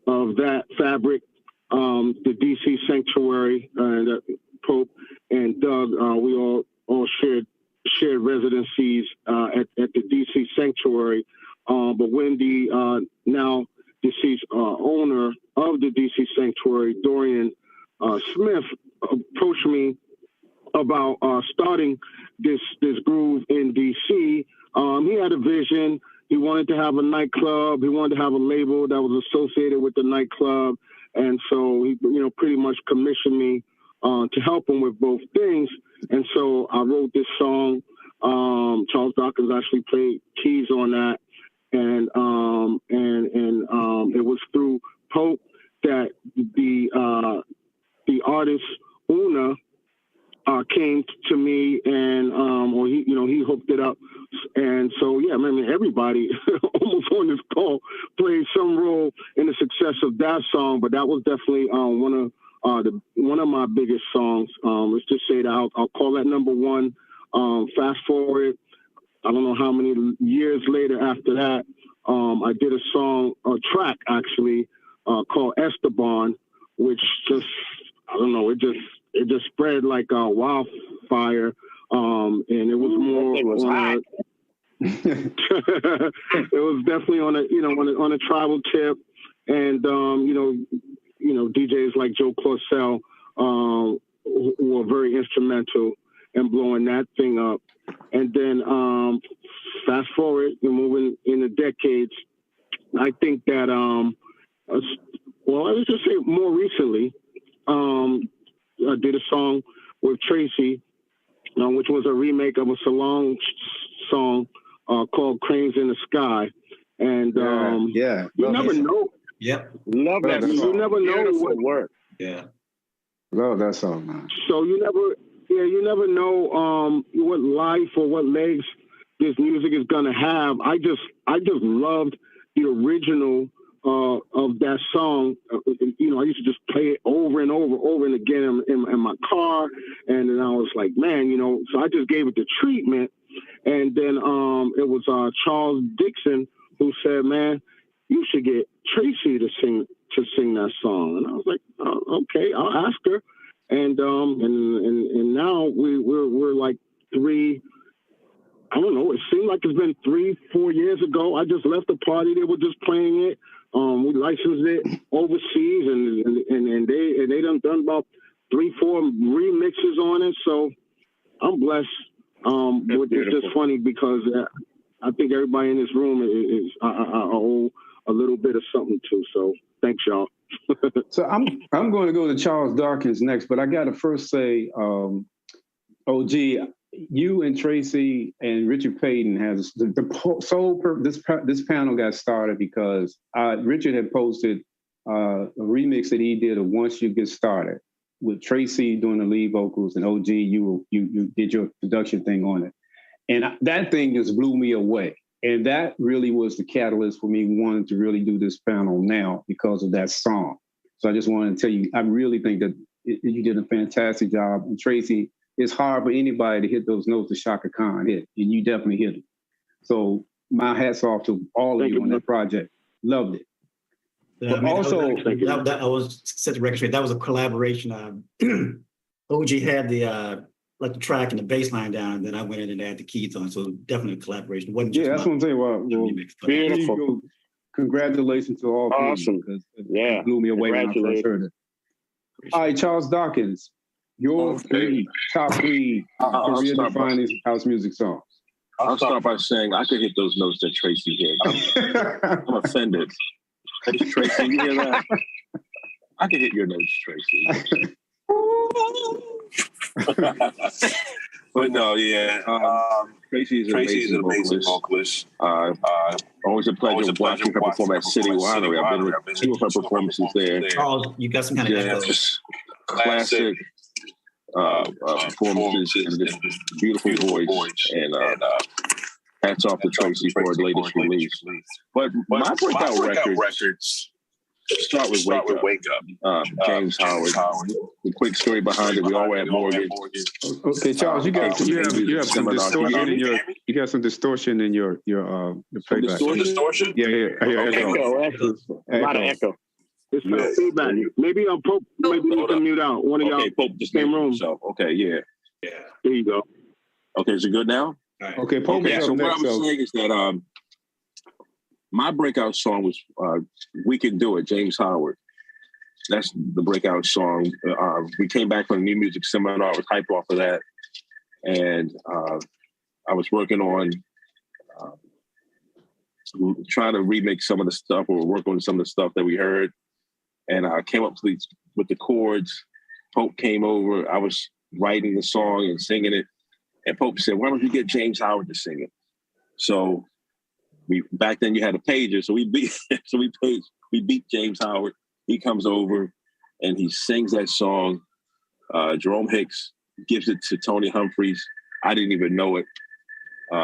of that fabric. The DC Sanctuary, and Pope and Doug, we all shared residencies at the DC Sanctuary. But when the now deceased owner of the DC Sanctuary, Dorian Smith, approached me about starting this groove in DC, he had a vision. He wanted to have a nightclub. He wanted to have a label that was associated with the nightclub. And so he, pretty much commissioned me to help him with both things. And so I wrote this song. Charles Dawkins actually played keys on that. and it was through Pope that the artist Una came to me, and or he hooked it up, and so yeah, I mean everybody almost on this call played some role in the success of that song, but that was definitely one of my biggest songs. Let's just say that I'll call that number one. Fast forward, I don't know how many years later after that, I did a track actually called Esteban, which just, I don't know, it just spread like a wildfire, and it was more.
It was hot.
It was definitely on a tribal tip, and DJs like Joe Clausell who were very instrumental in blowing that thing up. And then fast forward, moving in the decades, I think that let's just say more recently, I did a song with Tracy, which was a remake of a Salon song called Cranes in the Sky. And you never know.
Yep.
Love that song.
You never know
what work.
Yeah.
Love that song, man.
So you never know what life or what legs this music is gonna have. I just loved the original of that song. I used to just play it over and over and again in my car, and then I was like, man, so I just gave it the treatment. And then it was Charles Dixon who said, man, you should get Tracy to sing that song. And I was like, okay, I'll ask her. And now we're like three. I don't know. It seemed like it's been 3-4 years ago. I just left the party. They were just playing it. We licensed it overseas, and they done about 3-4 remixes on it. So I'm blessed. It's just funny because I think everybody in this room is I owe a little bit of something to. So thanks, y'all.
So I'm going to go to Charles Dawkins next, but I got to first say, OG, you and Tracy and Richard Payton has this panel got started because Richard had posted a remix that he did of Once You Get Started with Tracy doing the lead vocals, and OG, you did your production thing on it. And that thing just blew me away. And that really was the catalyst for me wanting to really do this panel now because of that song. So I just wanted to tell you, I really think that you did a fantastic job. And Tracy, it's hard for anybody to hit those notes that Chaka Khan hit, and you definitely hit it. So my hat's off to all of you on that project. Loved it.
Yeah, I was set the record straight. That was a collaboration. OG had the track and the bass line down, and then I went in and added the keys on. So definitely a collaboration. It wasn't just
that's what I'm saying. Well,
beautiful.
Congratulations to all.
Awesome.
It blew me away when I first heard it. All right, Charles Dawkins, your top three career-defining house music songs.
I'll start by saying I could hit those notes that Tracy hit. I'm offended. Tracy, you hear that? I can hit your notes, Tracy. But no, Tracy's an amazing vocalist. Always a pleasure watching her perform at City Winery. I've been with two of her performances there.
Charles, you got some kind of echo.
Just classic performances and this beautiful voice. And hats off to Tracy for her latest release. But my breakout records start with Wake Up. James Howard. The quick story behind it, we all were at Morgan.
Okay, Charles, you have some distortion in your playback.
Distortion?
Yeah.
Echo. A lot of echo.
It's feedback. Maybe Pope. Maybe you can mute out. One of y'all.
Pope just same room. Okay, yeah.
There you go.
Okay, is it good now?
Right.
Okay, Pope.
So what I'm saying is that my breakout song was "We Can Do It," James Howard. That's the breakout song. We came back from the New Music Seminar. I was hyped off of that, and I was working on trying to remix some of the stuff, or work on some of the stuff that we heard. And I came up with the chords. Pope came over. I was writing the song and singing it. And Pope said, "Why don't you get James Howard to sing it?" So we back then you had a pager, so we beat James Howard. He comes over and he sings that song. Jerome Hicks gives it to Tony Humphries. I didn't even know it.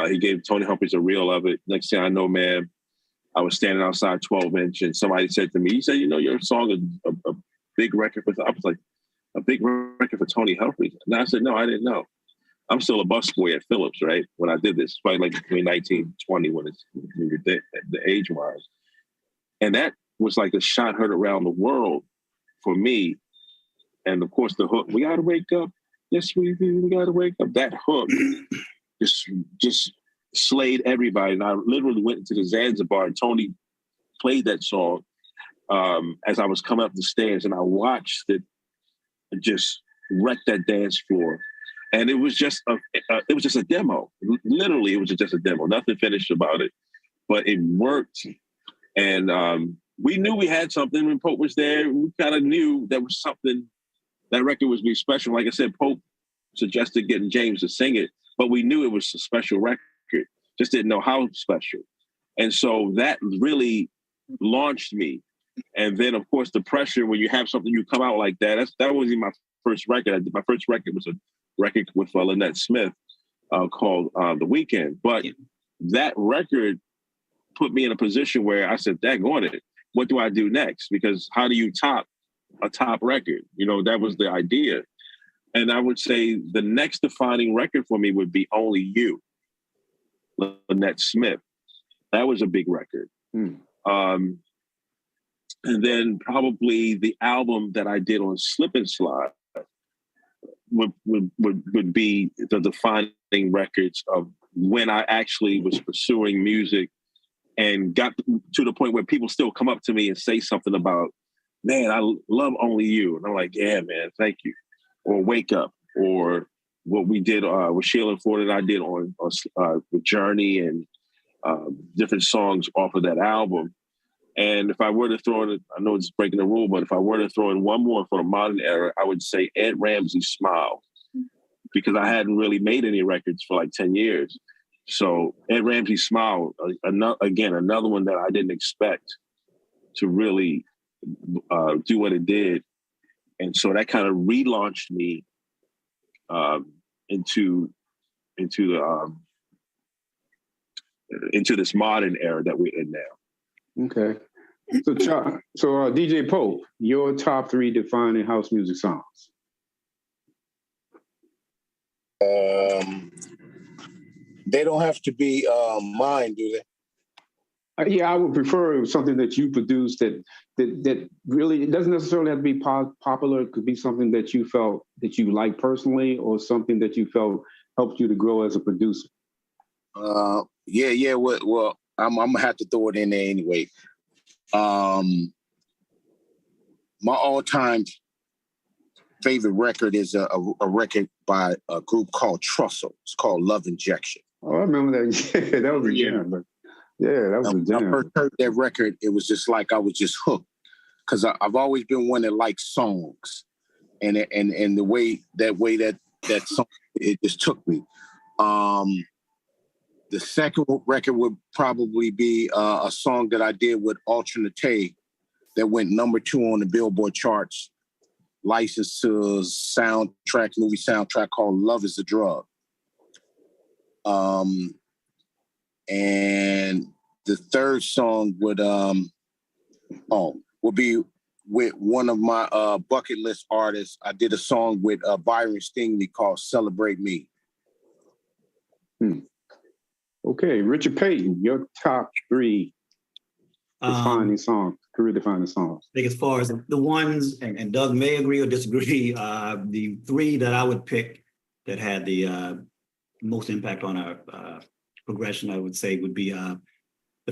He gave Tony Humphries a reel of it. Next thing I know, man, I was standing outside 12-inch and somebody said to me, he said, you know, your song is a big record for, I was like, a big record for Tony Humphries. And I said, no, I didn't know. I'm still a busboy at Phillips, right? When I did this, probably like between 19, 20, when you're the age-wise. And that was like a shot heard around the world for me. And of course, the hook, we gotta wake up. Yes, we gotta wake up. That hook just slayed everybody. And I literally went into the Zanzibar and Tony played that song as I was coming up the stairs, and I watched it just wreck that dance floor. And it was just a demo. Literally, it was just a demo. Nothing finished about it, but it worked. And we knew we had something when Pope was there. We kind of knew there was something. That record was be special. Like I said, Pope suggested getting James to sing it, but we knew it was a special record. Just didn't know how special. And so that really launched me. And then, of course, the pressure when you have something you come out like that. That wasn't my first record. My first record was a record with Lynette Smith called The Weekend. But that record put me in a position where I said, daggone it, what do I do next? Because how do you top a top record? You know, that was the idea. And I would say the next defining record for me would be Only You, Lynette Smith. That was a big record. And then probably the album that I did on Slip and Slide would be the defining records of when I actually was pursuing music and got to the point where people still come up to me and say something about, man, I love Only You. And I'm like, yeah, man, thank you. Or Wake Up, or what we did with Sheila Ford and I did on with Journey and different songs off of that album. And if I were to throw in, I know it's breaking the rule, but if I were to throw in one more for the modern era, I would say Ed Ramsey's Smile, because I hadn't really made any records for like 10 years. So Ed Ramsey's Smile, another one that I didn't expect to really do what it did. And so that kind of relaunched me into this modern era that we're in now.
Okay. So DJ Pope, your top 3 defining house music songs.
They don't have to be mine, do they?
Yeah, I would prefer something that you produced that really, it doesn't necessarily have to be popular. It could be something that you felt that you like personally, or something that you felt helped you to grow as a producer.
Yeah. Well, I'm gonna have to throw it in there anyway. My all-time favorite record is a record by a group called Trussell. It's called Love Injection.
Oh, I remember that. Yeah, that was a jam. Yeah, that was a jam.
When I first heard that record, it was just like I was just hooked, because I've always been one that likes songs, and the way that song, it just took me. The second record would probably be a song that I did with Alternate that went #2 on the Billboard charts, licensed to movie soundtrack called Love is a Drug. And the third song would be with one of my bucket list artists. I did a song with Byron Stingley called Celebrate Me.
Okay, Richard Payton, your top 3 defining songs, career-defining songs.
I think as far as the ones, and Doug may agree or disagree, the 3 that I would pick that had the most impact on our progression, I would say, would be the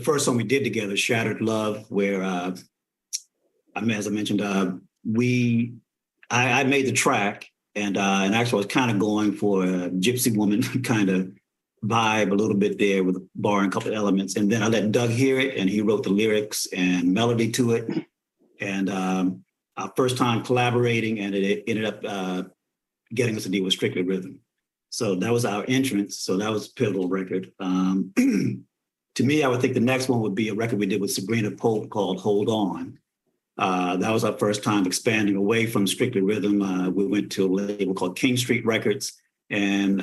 first song we did together, Shattered Love, where, as I mentioned, I made the track, and actually I was kind of going for a Gypsy Woman kind of vibe a little bit there, with borrowing a couple of elements. And then I let Doug hear it, and he wrote the lyrics and melody to it. And our first time collaborating, and it ended up getting us to deal with Strictly Rhythm. So that was our entrance. So that was a pivotal record. To me, I would think the next one would be a record we did with Sabrina Pope called Hold On. That was our first time expanding away from Strictly Rhythm. We went to a label called King Street Records, and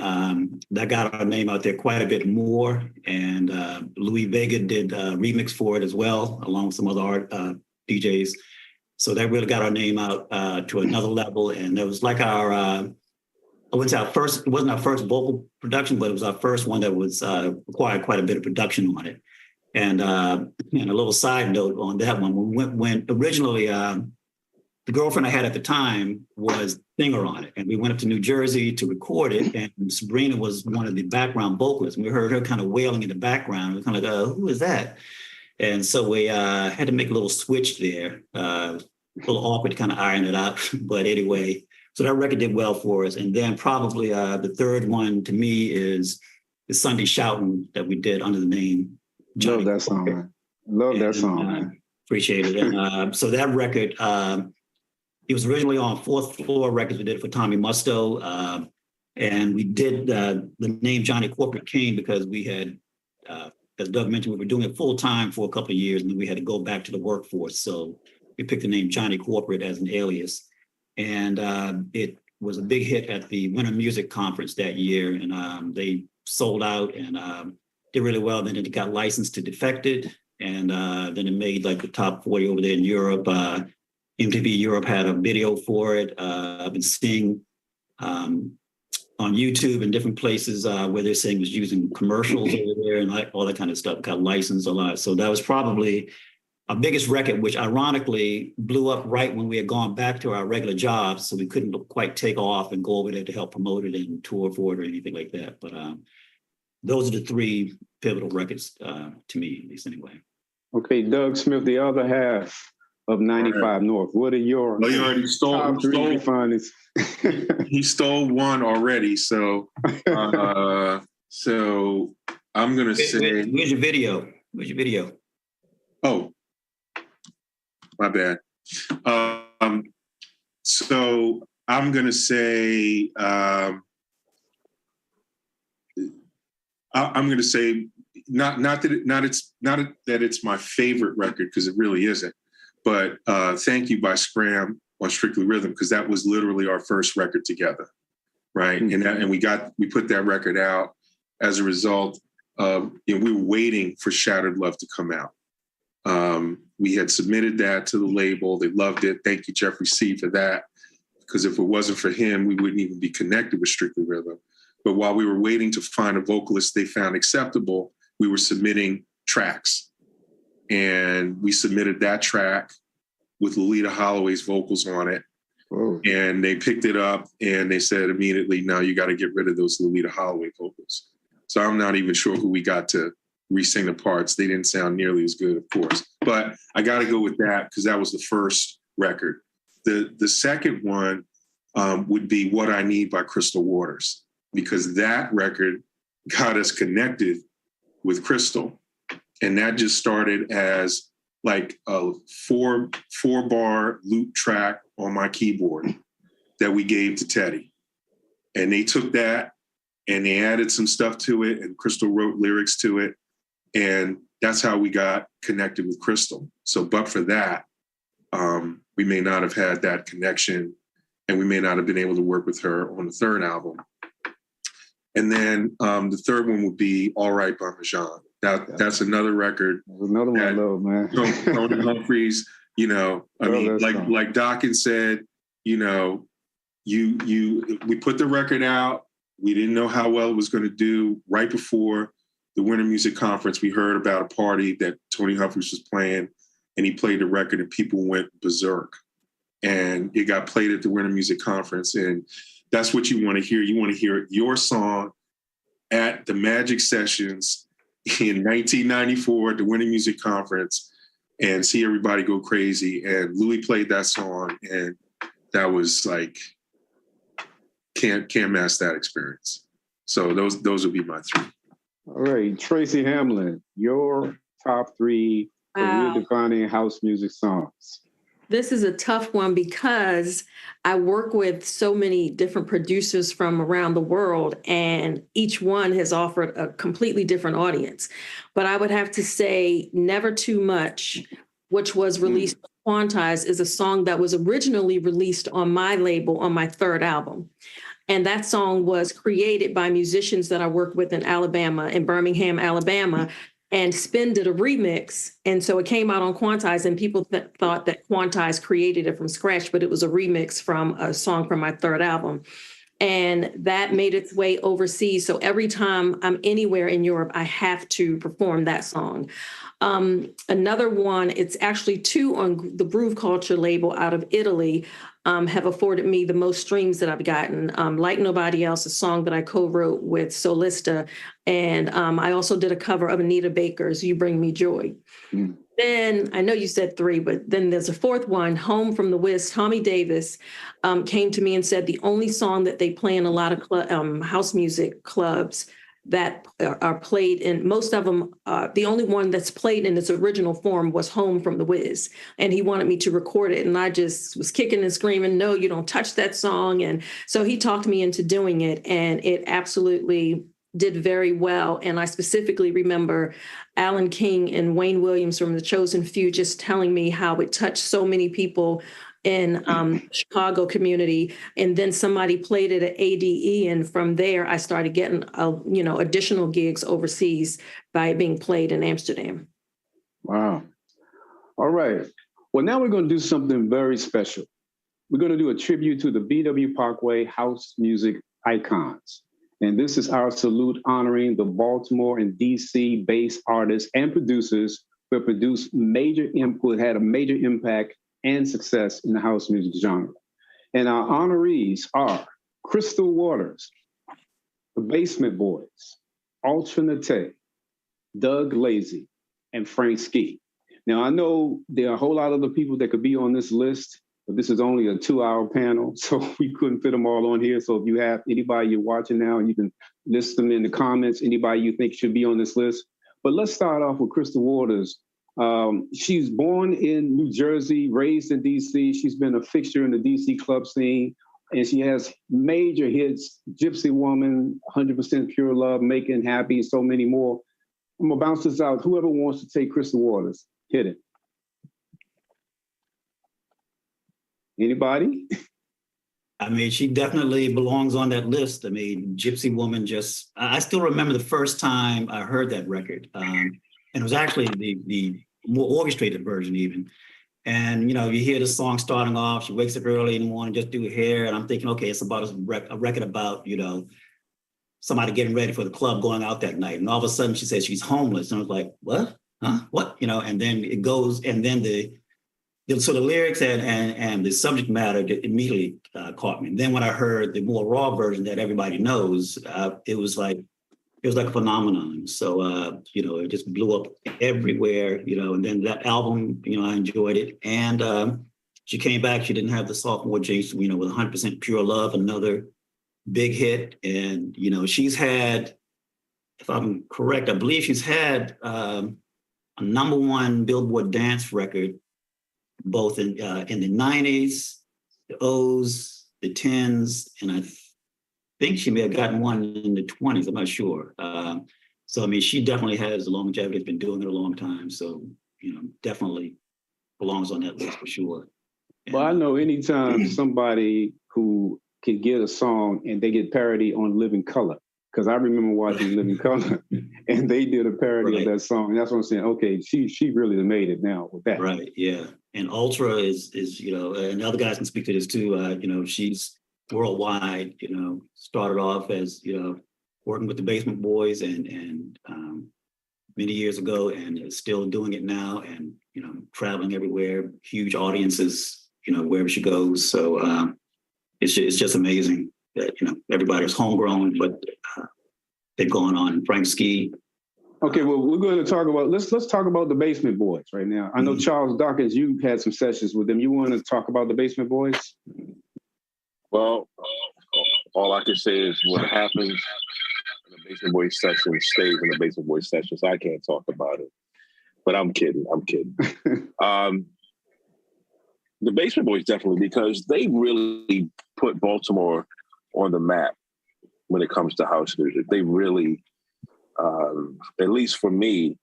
that got our name out there quite a bit more. And Louis Vega did a remix for it as well, along with some other DJs. So that really got our name out to another level. And it was like our, I wouldn't say it wasn't our first vocal production, but it was our first one that was required quite a bit of production on it. And a little side note on that one, when originally the girlfriend I had at the time was singer on it, and we went up to New Jersey to record it, and Sabrina was one of the background vocalists. And we heard her kind of wailing in the background. We kind of like, who is that? And so we had to make a little switch there. A little awkward to kind of iron it out, but anyway. So that record did well for us. And then probably the third one to me is Sunday Shoutin' that we did under the name Johnny.
Love that song, man. Love that song, man.
Appreciate it. And so that record, it was originally on Fourth Floor Records. We did it for Tommy Musto. And we did the name Johnny Corporate came because we had, as Doug mentioned, we were doing it full time for a couple of years, and then we had to go back to the workforce. So we picked the name Johnny Corporate as an alias. And it was a big hit at the Winter Music Conference that year. And they sold out and did really well. Then it got licensed to Defected, and then it made like the top 40 over there in Europe. MTV Europe had a video for it. I've been seeing on YouTube and different places where they're saying it was using commercials over there and like all that kind of stuff. Got licensed a lot. So that was probably our biggest record, which ironically blew up right when we had gone back to our regular jobs. So we couldn't quite take off and go over there to help promote it and tour for it or anything like that. But those are the three pivotal records to me, at least anyway.
Okay, Doug Smith, the other half of 95 North. What are your
Well, you already
top three finest?
He stole one already, so so I'm gonna say.
Where's your video? Where's your video?
Oh, my bad. So I'm gonna say. I'm going to say not that it's my favorite record, because it really isn't, but Thank You by Scram on Strictly Rhythm, because that was literally our first record together, right? Mm-hmm. And we put that record out as a result of, we were waiting for Shattered Love to come out. We had submitted that to the label. They loved it. Thank you, Jeffrey C., for that, because if it wasn't for him, we wouldn't even be connected with Strictly Rhythm. But while we were waiting to find a vocalist they found acceptable, we were submitting tracks. And we submitted that track with Lolita Holloway's vocals on it. Whoa. And they picked it up and they said immediately, no, you got to get rid of those Lolita Holloway vocals. So I'm not even sure who we got to re-sing the parts. They didn't sound nearly as good, of course. But I got to go with that because that was the first record. The second one would be What I Need by Crystal Waters, because that record got us connected with Crystal. And that just started as like a four-bar loop track on my keyboard that we gave to Teddy. And they took that and they added some stuff to it, and Crystal wrote lyrics to it. And that's how we got connected with Crystal. So, but for that, we may not have had that connection, and we may not have been able to work with her on the third album. And then the third one would be All Right by Majan. That's another record.
Another one I love, man.
Tony Humphries, like Dawkins said, we put the record out. We didn't know how well it was going to do. Right before the Winter Music Conference, we heard about a party that Tony Humphries was playing, and he played the record and people went berserk. And it got played at the Winter Music Conference. And that's what you want to hear. You want to hear your song at the Magic Sessions in 1994 at the Winter Music Conference and see everybody go crazy. And Louis played that song, and that was like, can't match that experience. So those would be my three.
All right, Tracy Hamlin, your top three career-defining house music songs.
This is a tough one because I work with so many different producers from around the world, and each one has offered a completely different audience. But I would have to say Never Too Much, which was released on Quantize, is a song that was originally released on my label on my third album. And that song was created by musicians that I worked with in Alabama, in Birmingham, Alabama. And Spin did a remix. And so it came out on Quantize, and people thought that Quantize created it from scratch, but it was a remix from a song from my third album. And that made its way overseas. So every time I'm anywhere in Europe, I have to perform that song. Another one, it's actually two on the Groove Culture label out of Italy, have afforded me the most streams that I've gotten. Like Nobody Else, a song that I co-wrote with Solista. And I also did a cover of Anita Baker's You Bring Me Joy. Then, I know you said three, but then there's a fourth one, Home from the Wiz. Tommy Davis came to me and said the only song that they play in a lot of house music clubs that are played in, most of them, the only one that's played in its original form was Home from the Wiz. And he wanted me to record it. And I just was kicking and screaming, no, you don't touch that song. And so he talked me into doing it. And it absolutely did very well. And I specifically remember Alan King and Wayne Williams from The Chosen Few just telling me how it touched so many people in the Chicago community. And then somebody played it at ADE. And from there, I started getting, additional gigs overseas by it being played in Amsterdam.
Wow. All right. Well, now we're going to do something very special. We're going to do a tribute to the BW Parkway house music icons. And this is our salute honoring the Baltimore and DC based artists and producers who have produced had a major impact and success in the house music genre. And our honorees are Crystal Waters, the Basement Boys, Ultra Nate, Doug Lazy, and Frank Ski. Now, I know there are a whole lot of other people that could be on this list, but this is only a 2-hour panel, so we couldn't fit them all on here. So if you have anybody you're watching now, and you can list them in the comments, anybody you think should be on this list. But let's start off with Crystal Waters. She's born in New Jersey, raised in DC. She's been a fixture in the DC club scene, and she has major hits, Gypsy Woman, 100% Pure Love, Making Happy, so many more. I'm gonna bounce this out. Whoever wants to take Crystal Waters, hit it. Anybody?
I mean, she definitely belongs on that list. I mean, Gypsy Woman I still remember the first time I heard that record. And it was actually the more orchestrated version even. And, you hear the song starting off, she wakes up early in the morning, just do her hair. And I'm thinking, okay, it's about a record about, somebody getting ready for the club going out that night. And all of a sudden she says she's homeless. And I was like, what? Huh? What? And then it goes, and then the lyrics and the subject matter immediately caught me. And then when I heard the more raw version that everybody knows, it was like a phenomenon. So, it just blew up everywhere, and then that album, I enjoyed it. And she came back, she didn't have the sophomore jinx, with 100% Pure Love, another big hit. And, she's had, if I'm correct, I believe she's had a #1 Billboard dance record, both in the 90s, the O's, the 10s, and I think she may have gotten one in the 20s. I'm not sure. So, I mean, she definitely has longevity, has been doing it a long time. So, definitely belongs on that list for sure. And,
well, I know anytime somebody who can get a song and they get parody on Living Color, because I remember watching Living Color and they did a parody of that song. And that's what I'm saying. Okay, she really made it now with that.
Right, yeah. And Ultra is and other guys can speak to this too. She's worldwide, started off as, working with the Basement Boys and many years ago, and is still doing it now, and, traveling everywhere, huge audiences, wherever she goes. So it's just amazing that, everybody's homegrown, but they've gone on. Frank Ski.
Okay, well, we're going to talk about, let's talk about the Basement Boys right now. I know Charles Dawkins, you had some sessions with them. You want to talk about the Basement Boys?
Well, all I can say is what happens in the Basement Boys session stays in the Basement Boys session, so I can't talk about it. But I'm kidding. The Basement Boys, definitely, because they really put Baltimore on the map when it comes to house music. They really, at least for me,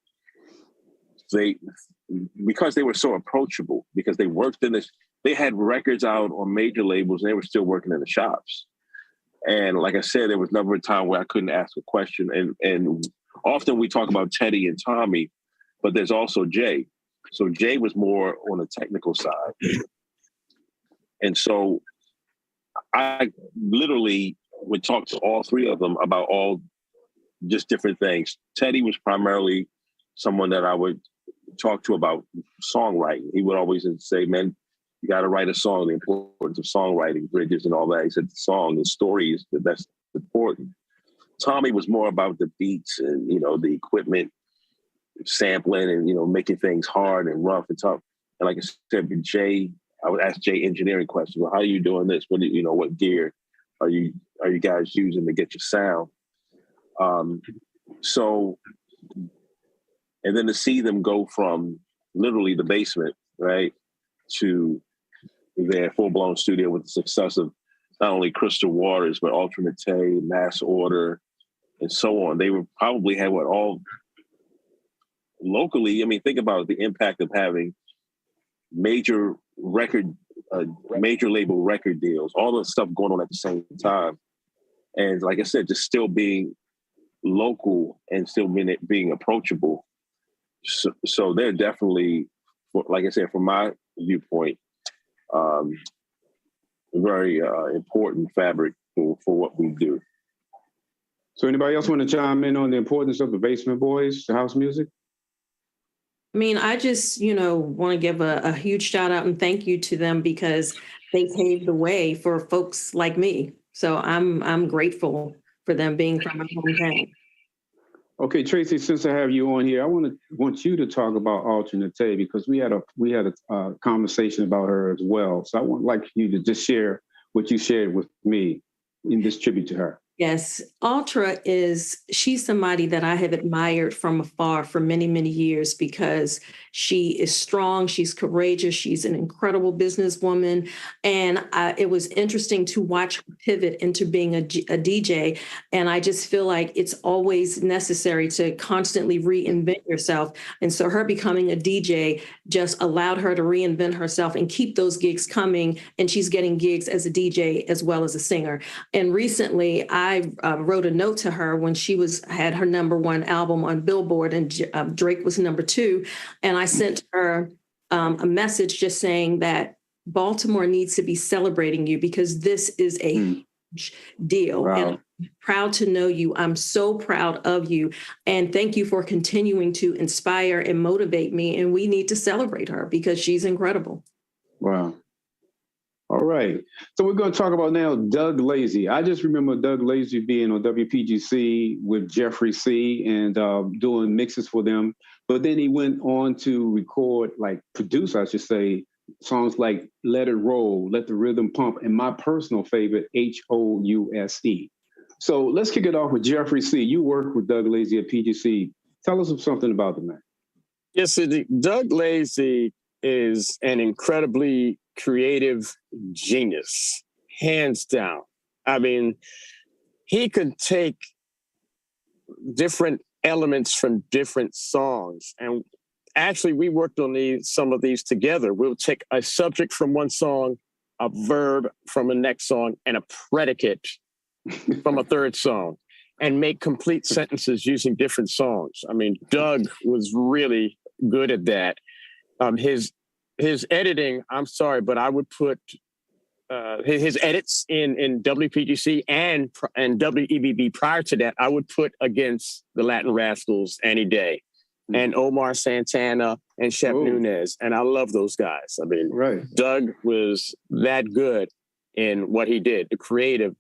because they were so approachable, because they worked in this, they had records out on major labels and they were still working in the shops. And like I said, there was never a time where I couldn't ask a question. And often we talk about Teddy and Tommy, but there's also Jay. So Jay was more on the technical side. And so I literally would talk to all three of them about all just different things. Teddy was primarily someone that I would talk to about songwriting. He would always say, man, you got to write a song, the importance of songwriting, bridges and all that. He said the song, the story is that's important. Tommy was more about the beats and, the equipment, sampling and, making things hard and rough and tough. And like I said, Jay, I would ask Jay engineering questions. Well, how are you doing this? What gear are you guys using to get your sound? And then to see them go from literally the basement, right, to their full-blown studio with the success of not only Crystal Waters, but Alternate Tay, Mass Order, and so on. They were probably had all locally. I mean, think about the impact of having major label record deals, all the stuff going on at the same time. And like I said, just still being local and still being approachable. So they're definitely, like I said, from my viewpoint, very important fabric for what we do.
So anybody else want to chime in on the importance of the Basement Boys to house music?
I mean, I just, want to give a huge shout out and thank you to them because they paved the way for folks like me. So I'm grateful for them being from my hometown.
Okay, Tracy, since I have you on here, I want you to talk about Alternate Tay because we had a conversation about her as well. So I would like you to just share what you shared with me in this tribute to her.
Yes, she's somebody that I have admired from afar for many, many years because she is strong, she's courageous, she's an incredible businesswoman. And it was interesting to watch her pivot into being a DJ. And I just feel like it's always necessary to constantly reinvent yourself. And so her becoming a DJ just allowed her to reinvent herself and keep those gigs coming. And she's getting gigs as a DJ as well as a singer. And recently, I wrote a note to her when she had her #1 album on Billboard and Drake was #2. And I sent her a message just saying that Baltimore needs to be celebrating you because this is a huge deal.
Wow.
And I'm proud to know you. I'm so proud of you. And thank you for continuing to inspire and motivate me. And we need to celebrate her because she's incredible.
Wow. All right. So we're going to talk about now Doug Lazy. I just remember Doug Lazy being on WPGC with Jeffrey C. and doing mixes for them. But then he went on to record, produce, I should say, songs like Let It Roll, Let the Rhythm Pump, and my personal favorite, HOUSE. So let's kick it off with Jeffrey C. You worked with Doug Lazy at PGC. Tell us something about the man.
Yes, Doug Lazy is an incredibly creative genius, hands down. I mean, he could take different elements from different songs. And actually, we worked on some of these together. We'll take a subject from one song, a verb from the next song, and a predicate from a third song, and make complete sentences using different songs. I mean, Doug was really good at that. His editing, I'm sorry, but I would put his edits in WPGC and WEBB prior to that, I would put against the Latin Rascals any day, and Omar Santana and Shep Nunez. And I love those guys. I mean, right. Doug was that good in what he did, the creative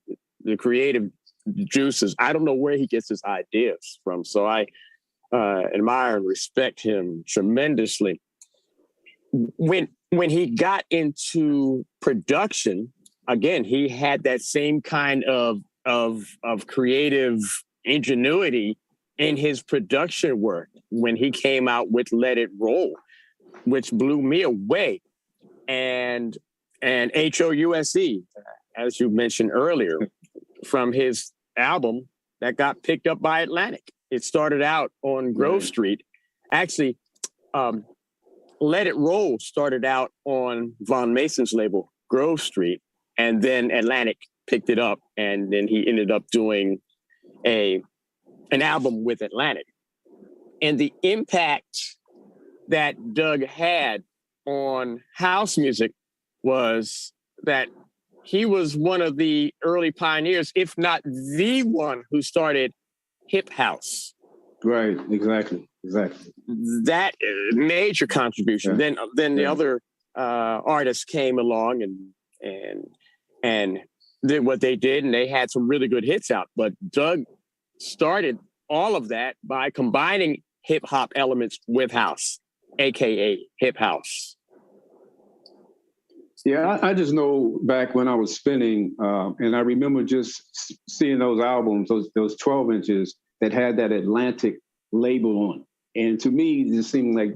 juices. I don't know where he gets his ideas from. So I admire and respect him tremendously. When he got into production, again, he had that same kind of creative ingenuity in his production work when he came out with Let It Roll, which blew me away. and HOUSE, as you mentioned earlier, from his album that got picked up by Atlantic. It started out on Grove Street. Actually, Let It Roll started out on Von Mason's label, Grove Street, and then Atlantic picked it up, and then he ended up doing an album with Atlantic. And the impact that Doug had on house music was that he was one of the early pioneers, if not the one who started hip house.
Right, exactly.
That major contribution.
Yeah.
Then the other artists came along and did what they did, and they had some really good hits out. But Doug started all of that by combining hip hop elements with house, aka hip house.
Yeah, I just know back when I was spinning, and I remember just seeing those albums, those 12 inches that had that Atlantic label on. And to me, it just seemed like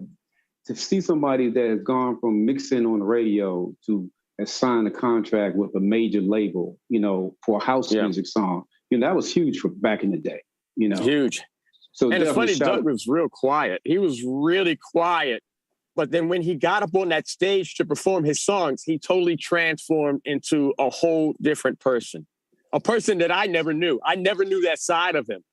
to see somebody that has gone from mixing on the radio to has signed a contract with a major label, for a house music song, that was huge for back in the day,
Huge.
So
and it's funny, Doug was real quiet. He was really quiet. But then when he got up on that stage to perform his songs, he totally transformed into a whole different person, a person that I never knew. I never knew that side of him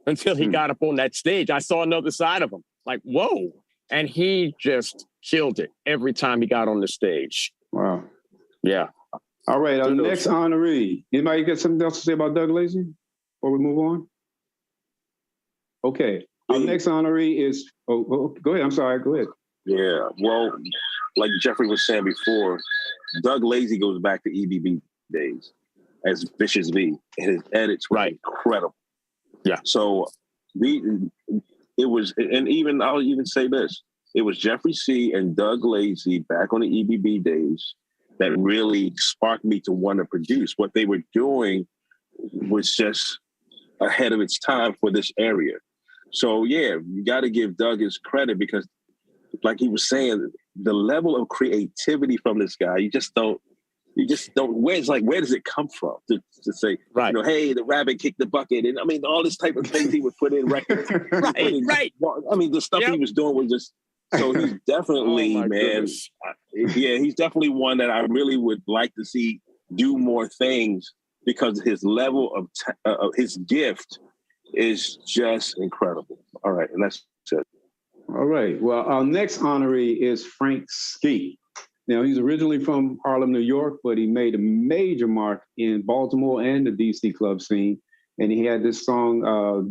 until he got up on that stage. I saw another side of him, like, whoa. And he just killed it every time he got on the stage.
Wow.
Yeah.
All right, our next honoree. Anybody got something else to say about Doug Lazy before we move on? Okay. Our next honoree is, go ahead. I'm sorry. Go ahead.
Yeah, well, like Jeffrey was saying before, Doug Lazy goes back to EBB days as Vicious V, and his edits were incredible.
Yeah.
So it was, and even I'll even say this: it was Jeffrey C. and Doug Lazy back on the EBB days that really sparked me to want to produce. What they were doing was just ahead of its time for this area. So yeah, you got to give Doug his credit because, like he was saying, the level of creativity from this guy, you just don't, where does it come from to say, hey, the rabbit kicked the bucket. And I mean, all this type of things he would put in records.
Right.
I mean, the stuff he was doing was just, so he's definitely, goodness. He's definitely one that I really would like to see do more things because his level of his gift is just incredible. All right. And that's it.
All right. Well, our next honoree is Frank Ski. Now, he's originally from Harlem, New York, but he made a major mark in Baltimore and the DC club scene. And he had this song,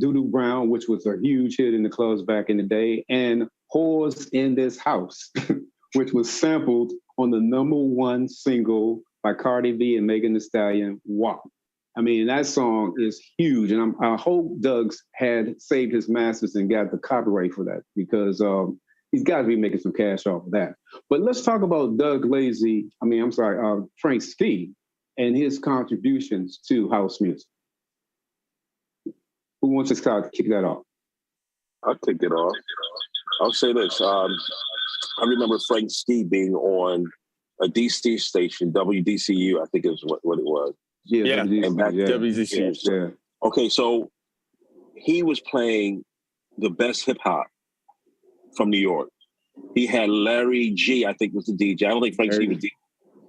Doo-Doo Brown, which was a huge hit in the clubs back in the day, and Whores in This House, which was sampled on the #1 single by Cardi B and Megan Thee Stallion, WAP. I mean, that song is huge. And I hope Doug's had saved his masters and got the copyright for that because he's got to be making some cash off of that. But let's talk about Frank Ski and his contributions to house music. Who wants to kick that off?
I'll kick it off. I'll say this. I remember Frank Ski being on a DC station, WDCU, I think is what it was.
Yeah.
And back
WDCU.
Yeah.
Okay, so he was playing the best hip hop from New York. He had Larry G, I think was the DJ. I don't think Frank Ski was DJ.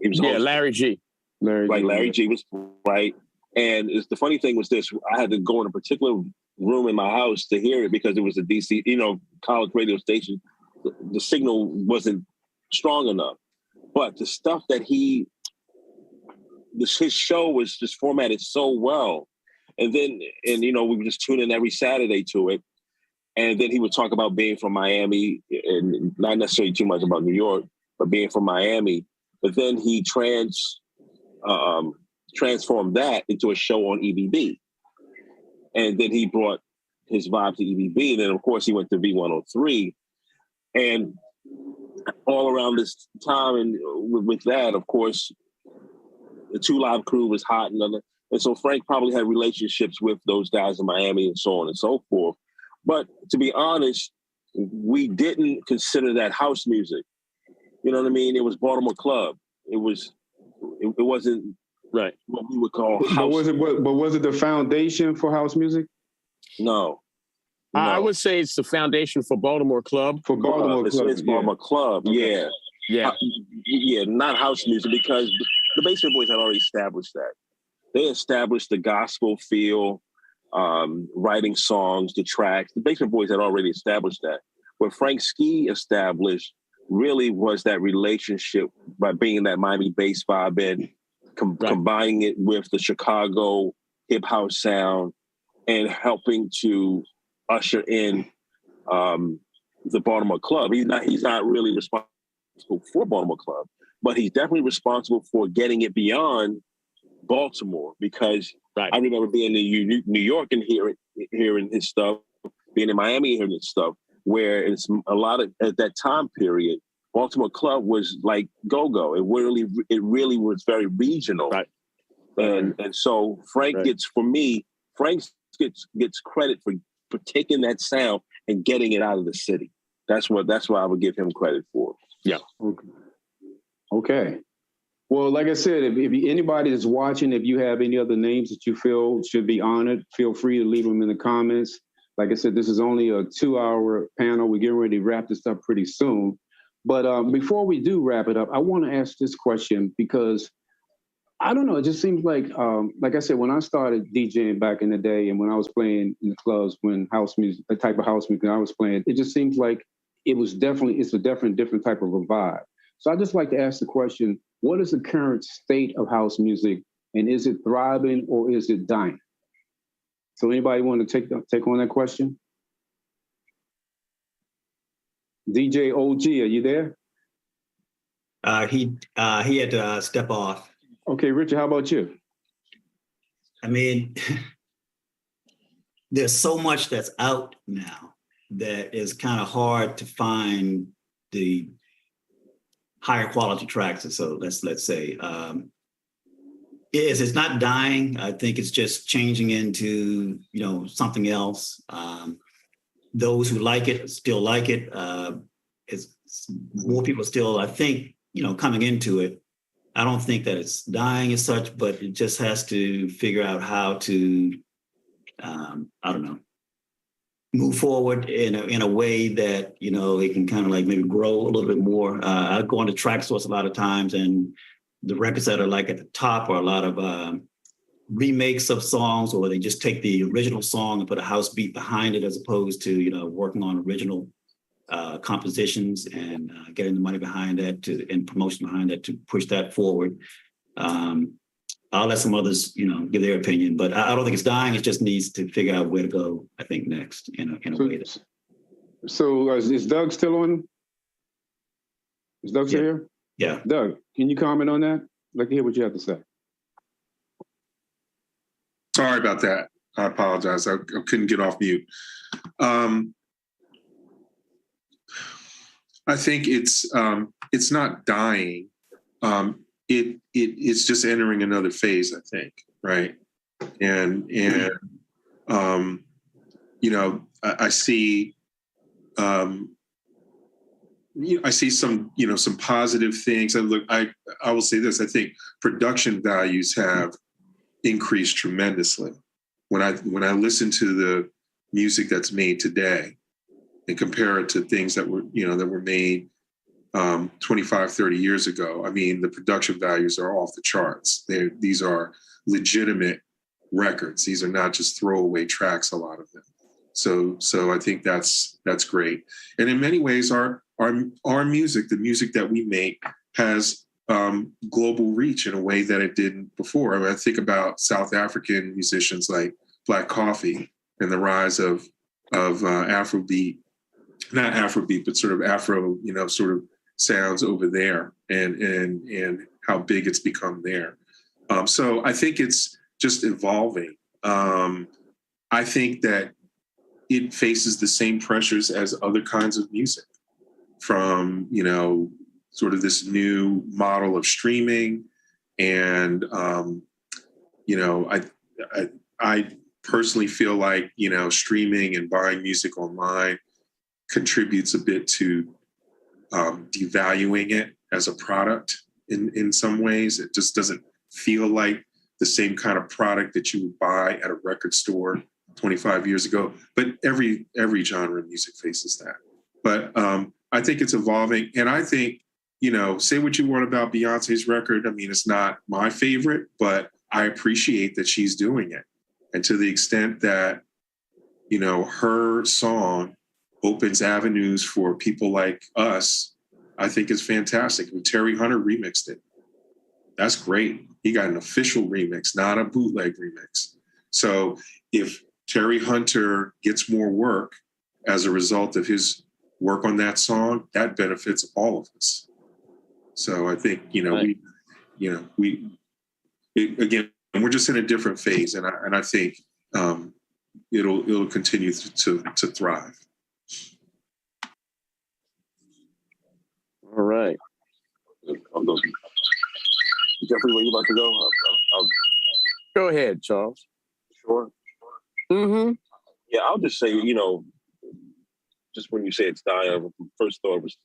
He was
Larry G.
Larry G was right. And the funny thing was this: I had to go in a particular room in my house to hear it because it was a DC, college radio station. The signal wasn't strong enough, but the stuff that his show was just formatted so well. And we would just tune in every Saturday to it. And then he would talk about being from Miami and not necessarily too much about New York, but being from Miami. But then he transformed that into a show on EBB. And then he brought his vibe to EBB. And then, of course, he went to V103. And all around this time and with that, of course, the Two Live Crew was hot. And so Frank probably had relationships with those guys in Miami and so on and so forth. But to be honest, we didn't consider that house music. You know what I mean? It was Baltimore Club. It wasn't
Right.
what we would call
But
house.
was it the foundation for house music?
No.
I would say it's the foundation for Baltimore Club.
For Baltimore Club.
It's Baltimore Club.
Okay.
Yeah. Not house music, because the Basement Boys had already established that. They established the gospel feel, writing songs, the tracks. The Basement Boys had already established that. What Frank Ski established really was that relationship by being that Miami bass vibe and combining it with the Chicago hip house sound and helping to usher in the Baltimore Club. He's not really responsible for Baltimore Club, but he's definitely responsible for getting it beyond Baltimore, because I remember being in New York and hearing his stuff, being in Miami and hearing his stuff, where it's a lot of, at that time period, Baltimore Club was like go-go. It really was very regional. Right. And so Frank gets credit for taking that sound and getting it out of the city. That's what I would give him credit for. Yeah.
Okay. Well, like I said, if anybody is watching, if you have any other names that you feel should be honored, feel free to leave them in the comments. Like I said, this is only a 2-hour panel. We're getting ready to wrap this up pretty soon. But before we do wrap it up, I want to ask this question because I don't know. It just seems like I said, when I started DJing back in the day and when I was playing in the clubs, when house music, the type of house music I was playing, it just seems like it's a different type of a vibe. So I just like to ask the question, what is the current state of house music, and is it thriving or is it dying? So anybody want to take on that question? DJ OG, are you there?
He had to step off.
Okay, Richard, how about you?
I mean, there's so much that's out now that is kind of hard to find the higher quality tracks. So let's say it's not dying. I think it's just changing into something else. Those who like it still like it. It's more people still, I think, coming into it. I don't think that it's dying as such, but it just has to figure out how to, move forward in a way that, it can kind of like maybe grow a little bit more. I go on to Traxsource a lot of times, and the records that are like at the top are a lot of remakes of songs, or they just take the original song and put a house beat behind it, as opposed to, working on original compositions and getting the money behind that and promotion behind that to push that forward. I'll let some others, give their opinion, but I don't think it's dying. It just needs to figure out where to go, I think, next in a way.
So is Doug still on? Is Doug still here?
Yeah.
Doug, can you comment on that? I'd like to hear what you have to say.
Sorry about that. I apologize. I couldn't get off mute. I think it's not dying. It's just entering another phase, I think, right? And I see I see some some positive things. I will say this. I think production values have increased tremendously. When I listen to the music that's made today and compare it to things that were made 25, 30 years ago, I mean, the production values are off the charts. These are legitimate records. These are not just throwaway tracks, a lot of them. So I think that's great. And in many ways, our music, the music that we make, has global reach in a way that it didn't before. I mean, I think about South African musicians like Black Coffee and the rise of Afrobeat, not Afrobeat, but sort of Afro, sort of sounds over there, and how big it's become there. So I think it's just evolving. I think that it faces the same pressures as other kinds of music, from sort of this new model of streaming, and I personally feel like streaming and buying music online contributes a bit to devaluing it as a product in some ways. It just doesn't feel like the same kind of product that you would buy at a record store 25 years ago. But every genre of music faces that. But I think it's evolving. And I think, say what you want about Beyonce's record. I mean, it's not my favorite, but I appreciate that she's doing it. And to the extent that, her song opens avenues for people like us, I think it's fantastic. When Terry Hunter remixed it, that's great. He got an official remix, not a bootleg remix. So if Terry Hunter gets more work as a result of his work on that song, that benefits all of us. So I think, again, we're just in a different phase, and I think it'll continue to thrive.
All right.
I'll go. Jeffrey, where you about to go? I'll
Go ahead, Charles.
Sure.
Mm-hmm.
Yeah, I'll just say, just when you say it's dying, first thought was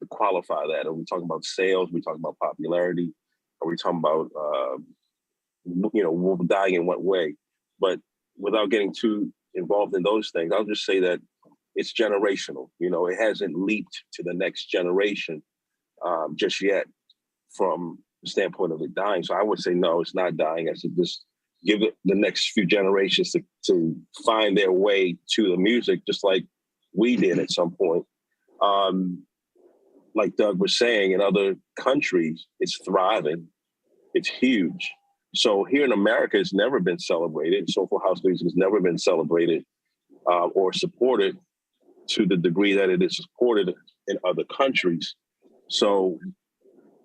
to qualify that. Are we talking about sales? Are we talking about popularity? Are we talking about, dying in what way? But without getting too involved in those things, I'll just say that it's generational. It hasn't leaped to the next generation just yet from the standpoint of it dying. So I would say, no, it's not dying. I should just give it the next few generations to find their way to the music, just like we did at some point. Like Doug was saying, in other countries, it's thriving. It's huge. So here in America, it's never been celebrated. Soulful house music has never been celebrated or supported to the degree that it is supported in other countries. So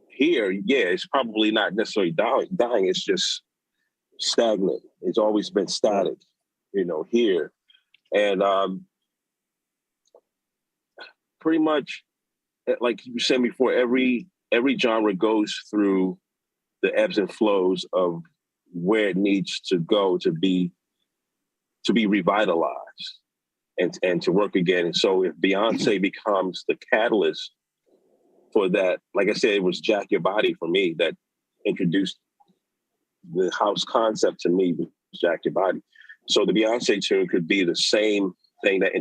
here, yeah, it's probably not necessarily dying. It's just stagnant. It's always been static, here. And pretty much, like you said before, every genre goes through the ebbs and flows of where it needs to go to be revitalized and to work again. And so if Beyonce becomes the catalyst for that, like I said, it was Jack Your Body for me that introduced the house concept to me, was Jack Your Body. So the Beyonce tune could be the same thing that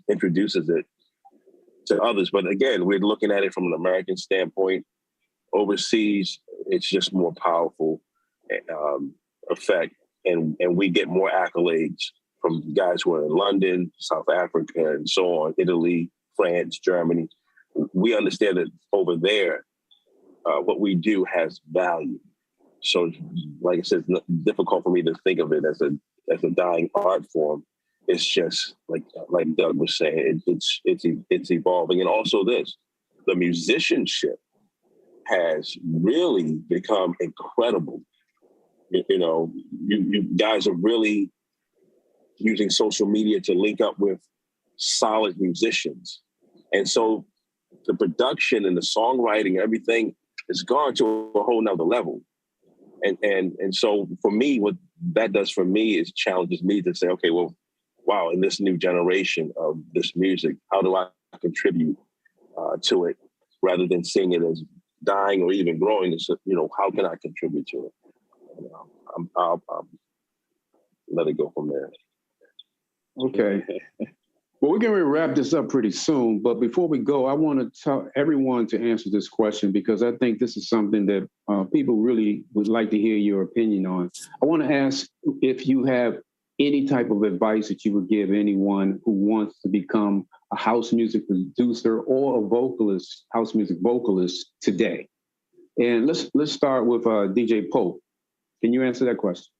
introduces it to others. But again, we're looking at it from an American standpoint. Overseas, it's just more powerful effect. And we get more accolades from guys who are in London, South Africa, and so on, Italy, France, Germany. We understand that over there, what we do has value. So, like I said, it's difficult for me to think of it as a dying art form. It's just like Doug was saying, it's evolving. And also the musicianship has really become incredible. You guys are really using social media to link up with solid musicians. And so the production and the songwriting, everything has gone to a whole nother level. And so for me, what that does for me is challenges me to say, okay, well, wow, in this new generation of this music, how do I contribute to it rather than seeing it as dying or even growing? It's, how can I contribute to it? I'll let it go from there.
Okay. Well, we're going to wrap this up pretty soon. But before we go, I want to tell everyone to answer this question, because I think this is something that people really would like to hear your opinion on. I want to ask if you have any type of advice that you would give anyone who wants to become a house music producer or a vocalist, house music vocalist today. And let's start with DJ Pope. Can you answer that question?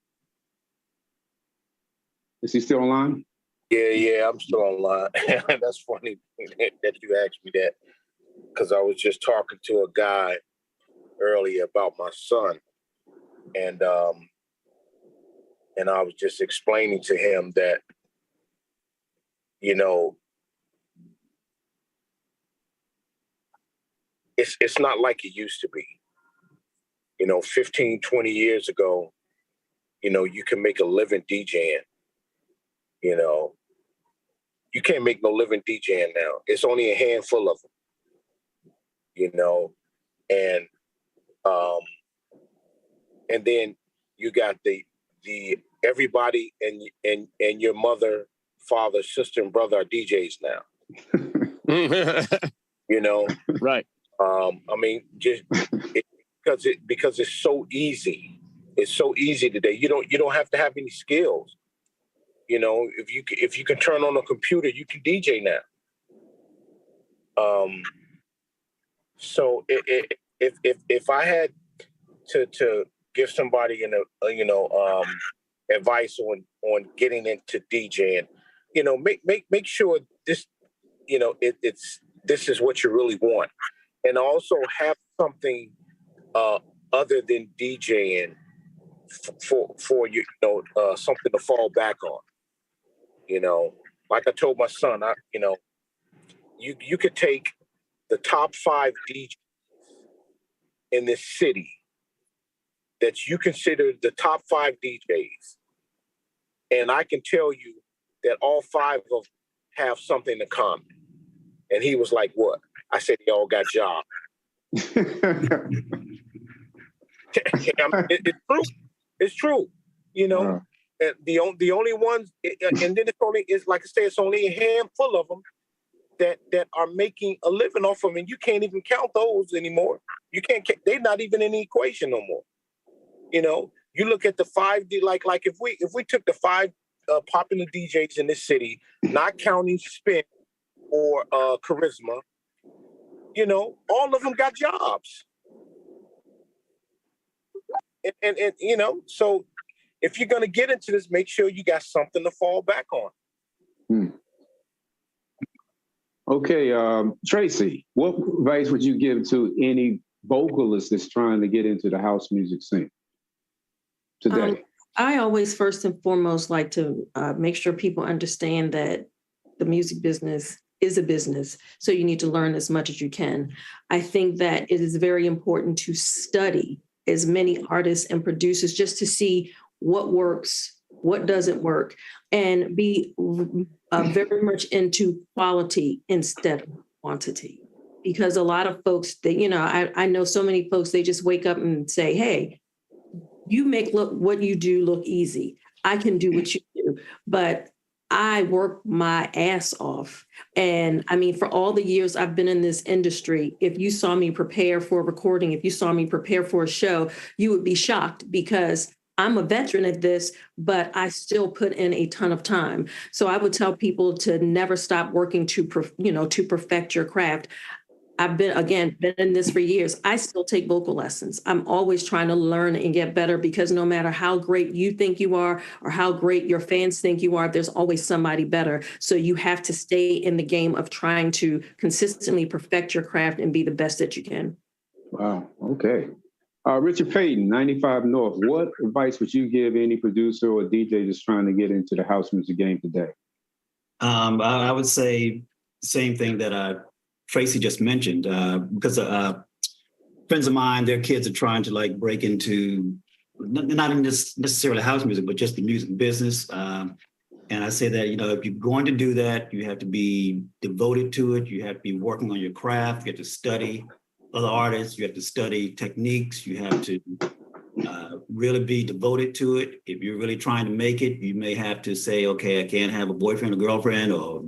Is he still online?
Yeah, I'm still online. That's funny that you asked me that, because I was just talking to a guy earlier about my son, and I was just explaining to him that, it's not like it used to be. 15, 20 years ago, you can make a living DJing. You can't make no living DJing now. It's only a handful of them. and then you got the everybody and your mother, father, sister, and brother are DJs now. You know,
Right.
I mean, just because it's so easy. It's so easy today. You don't have to have any skills. You know, if you can turn on a computer, you can DJ now. So if I had to give somebody advice on getting into DJing, you know, make sure this, you know, this is what you really want, and also have something other than DJing for you know, something to fall back on. You know, like I told my son, you could take the top 5 DJs in this city that you consider the top 5 DJs, and I can tell you that all 5 of them have something in common. And he was like, "What?" I said, "They all got jobs." It's true. It's true. You know, the only ones, and then it's like I say, it's only a handful of them that are making a living off of them, and you can't even count those anymore. You can't. They're not even in the equation no more. You know, you look at the 5 like if we took the 5 popular DJs in this city, not counting Spin or Charisma, you know, all of them got jobs. And you know, so if you're gonna get into this, make sure you got something to fall back on.
Okay, Tracy, what advice would you give to any vocalist that's trying to get into the house music scene today?
I always first and foremost like to make sure people understand that the music business is a business. So you need to learn as much as you can. I think that it is very important to study as many artists and producers just to see what works, what doesn't work, and be very much into quality instead of quantity. Because a lot of folks, I know so many folks, they just wake up and say, "Hey, you make what you do look easy. I can do what you do." But I work my ass off. And I mean, for all the years I've been in this industry, if you saw me prepare for a recording, if you saw me prepare for a show, you would be shocked because I'm a veteran at this, but I still put in a ton of time. So I would tell people to never stop working to perfect your craft. I've been in this for years. I still take vocal lessons. I'm always trying to learn and get better because no matter how great you think you are or how great your fans think you are, there's always somebody better. So you have to stay in the game of trying to consistently perfect your craft and be the best that you can.
Wow. Okay. Richard Payton, 95 North. What advice would you give any producer or DJ just trying to get into the house music game today?
I would say the same thing that Tracy just mentioned, because friends of mine, their kids are trying to break into not in this necessarily house music, but just the music business. And I say that, if you're going to do that, you have to be devoted to it. You have to be working on your craft. You have to study other artists. You have to study techniques. You have to really be devoted to it. If you're really trying to make it, you may have to say, okay, I can't have a boyfriend or girlfriend or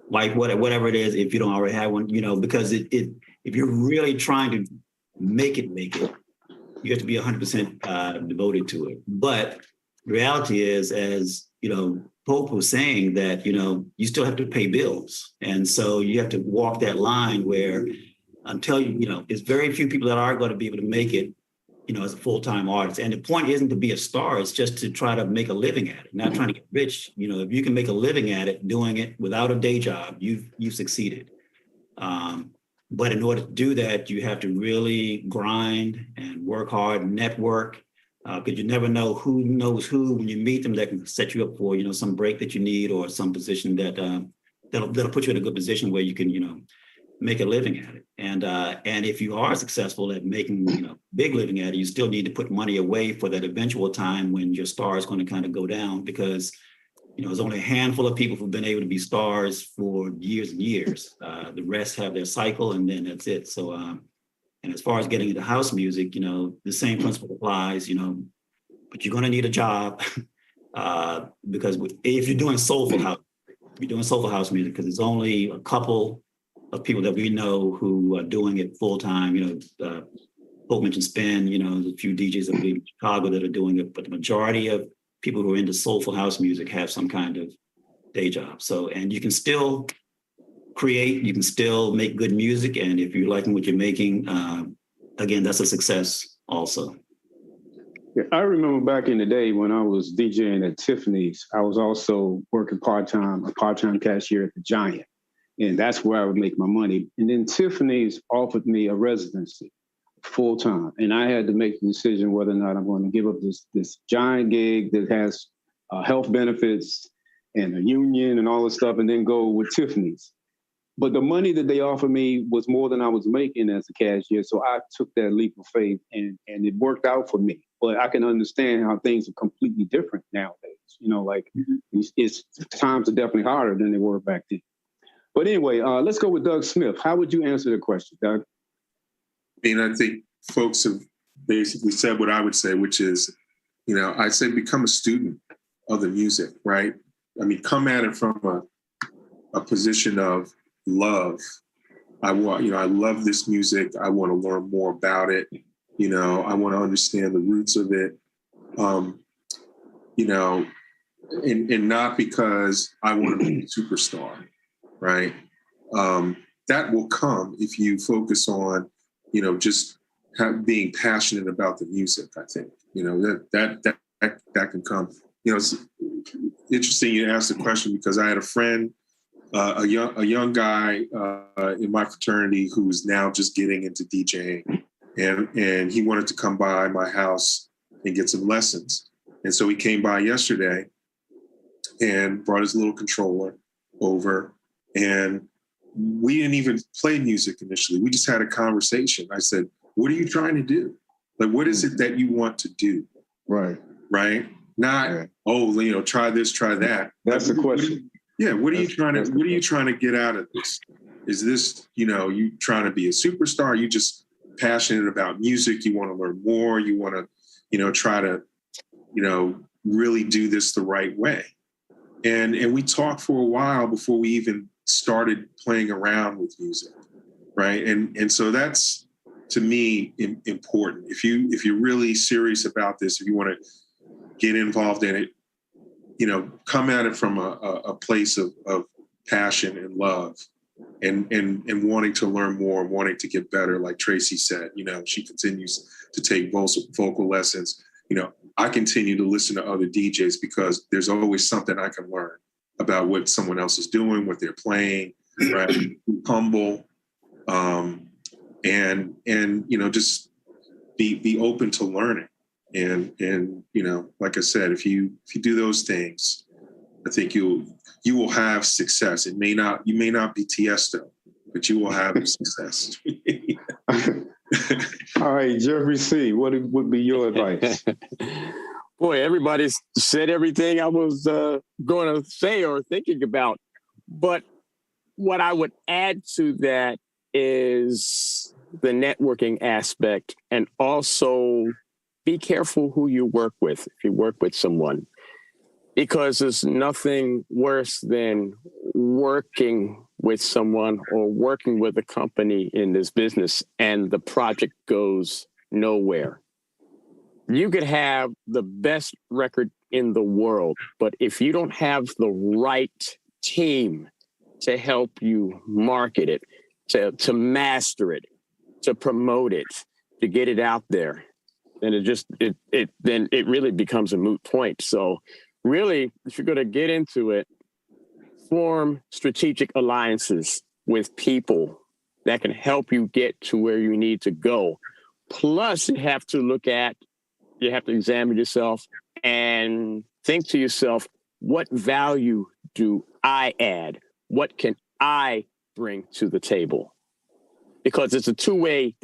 wife, whatever it is, if you don't already have one, because if you're really trying to make it, you have to be 100% devoted to it. But the reality is, as Pope was saying, that you still have to pay bills, and so you have to walk that line where until there's very few people that are going to be able to make it, as a full-time artist. And the point isn't to be a star, it's just to try to make a living at it, not trying to get rich. If you can make a living at it, doing it without a day job, you've succeeded. But in order to do that, you have to really grind and work hard, network, because you never know who knows who when you meet them that can set you up for, some break that you need or some position that'll put you in a good position where you can, make a living at it. And if you are successful at making, big living at it, you still need to put money away for that eventual time when your star is going to kind of go down, because, there's only a handful of people who've been able to be stars for years and years. The rest have their cycle and then that's it. So, And as far as getting into house music, the same principle applies, but you're going to need a job because if you're doing soulful house music, because there's only a couple of people that we know who are doing it full time. Hope mentioned Spin, there's a few DJs in Chicago that are doing it, but the majority of people who are into soulful house music have some kind of day job. So, and you can still create, you can still make good music. And if you're liking what you're making, again, that's a success also.
Yeah, I remember back in the day when I was DJing at Tiffany's, I was also working a part-time cashier at the Giant. And that's where I would make my money. And then Tiffany's offered me a residency full-time. And I had to make the decision whether or not I'm going to give up this Giant gig that has health benefits and a union and all this stuff, and then go with Tiffany's. But the money that they offered me was more than I was making as a cashier. So I took that leap of faith and it worked out for me. But I can understand how things are completely different nowadays. It's times are definitely harder than they were back then. But anyway, let's go with Doug Smith. How would you answer the question, Doug?
I think folks have basically said what I would say, which is, I'd say become a student of the music, right? Come at it from a position of love. I love this music. I want to learn more about it. I want to understand the roots of it. And not because I want to be a superstar, right? That will come if you focus on, just being passionate about the music. I think, that can come. It's interesting you asked the question because I had a friend, a young guy in my fraternity who is now just getting into DJing, and he wanted to come by my house and get some lessons. And so he came by yesterday and brought his little controller over, and we didn't even play music initially. We just had a conversation. I said, "What are you trying to do? Like, what is it that you want to do?"
Right.
Not, try this, try that.
That's the question.
What are you trying to get out of this? Is this, you trying to be a superstar? Are you just passionate about music? You want to learn more? You want to, try to, really do this the right way? And we talked for a while before we even started playing around with music, right? And so that's, to me, important. If you're really serious about this, if you want to get involved in it, come at it from a place of passion and love, and wanting to learn more, wanting to get better. Like Tracy said, she continues to take vocal lessons. I continue to listen to other DJs because there's always something I can learn about what someone else is doing, what they're playing, right? Humble, and just be open to learning. And like I said, if you do those things, I think you will have success. You may not be Tiesto, but you will have success.
All right, Jeffrey C., what would be your advice?
Boy, everybody's said everything I was going to say or thinking about. But what I would add to that is the networking aspect, and also be careful who you work with if you work with someone, because there's nothing worse than working with someone or working with a company in this business and the project goes nowhere. You could have the best record in the world, but if you don't have the right team to help you market it, to master it, to promote it, to get it out there, then it really becomes a moot point. So really, if you're going to get into it, form strategic alliances with people that can help you get to where you need to go. Plus, you have to examine yourself and think to yourself, what value do I add? What can I bring to the table? Because it's a two-way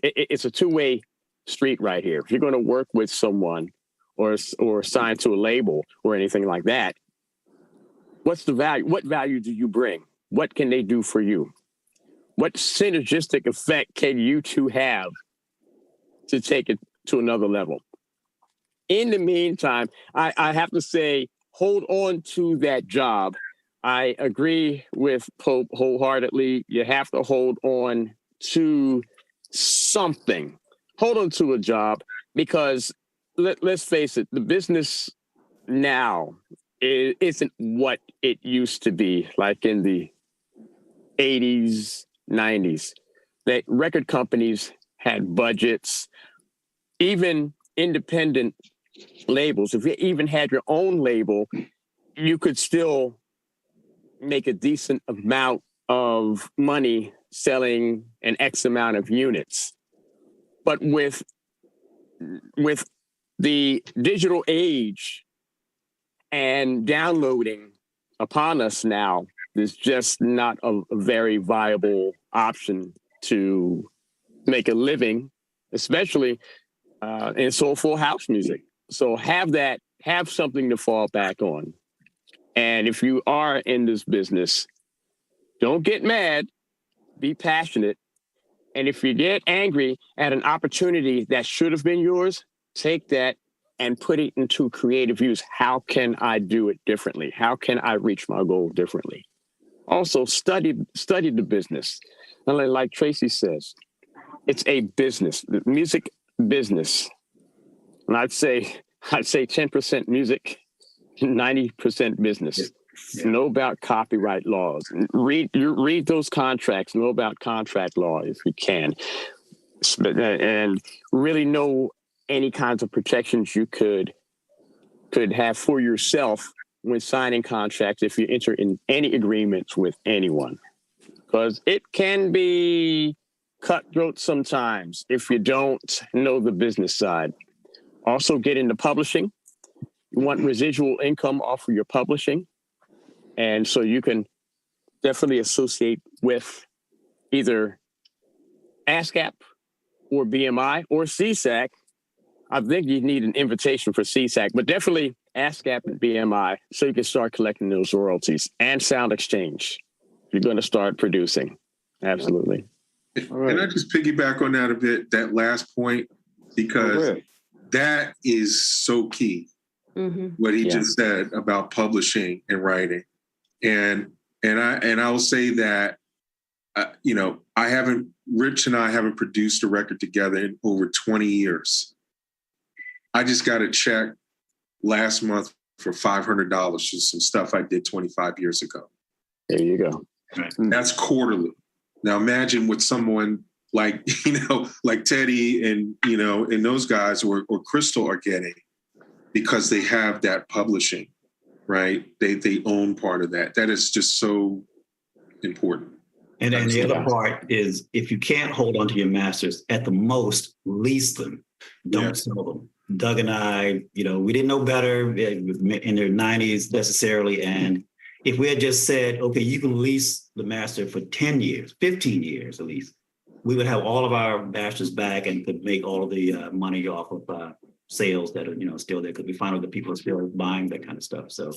street right here. If you're going to work with someone or sign to a label or anything like that, what's the value? What value do you bring? What can they do for you? What synergistic effect can you two have to take it to another level. In the meantime, I have to say, hold on to that job. I agree with Pope wholeheartedly. You have to hold on to something. Hold on to a job, because let's face it, the business now isn't what it used to be, like in the 80s, 90s. That record companies had budgets, even independent labels. If you even had your own label, you could still make a decent amount of money selling an X amount of units. But with the digital age and downloading upon us now, there's just not a very viable option to make a living, especially in soulful house music. So have something to fall back on. And if you are in this business, don't get mad, be passionate. And if you get angry at an opportunity that should have been yours, take that and put it into creative use. How can I do it differently? How can I reach my goal differently? Also, study the business. And like Tracy says, it's a business, the music business. And I'd say 10% music, 90% business. Yeah. Know about copyright laws. Read those contracts. Know about contract law if you can, and really know any kinds of protections you could have for yourself when signing contracts if you enter in any agreements with anyone, because it can be cutthroat sometimes if you don't know the business side. Also, get into publishing. You want residual income off of your publishing. And so you can definitely associate with either ASCAP or BMI or SESAC. I think you need an invitation for SESAC, but definitely ASCAP and BMI so you can start collecting those royalties, and Sound Exchange. You're going to start producing. Absolutely.
Right. And I just piggyback on that a bit, that last point, because that is so key. Mm-hmm. What he just said about publishing and writing. And I'll say that, Rich and I haven't produced a record together in over 20 years. I just got a check last month for $500 for some stuff I did 25 years ago.
There you go.
That's quarterly. Now imagine what someone like Teddy and those guys or Crystal are getting, because they have that publishing. Right? They own part of that. That is just so important.
And then the other part is, if you can't hold on to your masters, at the most, lease them. Don't sell them. Doug and I, we didn't know better in their 90s necessarily. And if we had just said, okay, you can lease the master for 10 years, 15 years at least, we would have all of our masters back and could make all of the money off of sales that are still there, because we find out that people are still buying that kind of stuff. So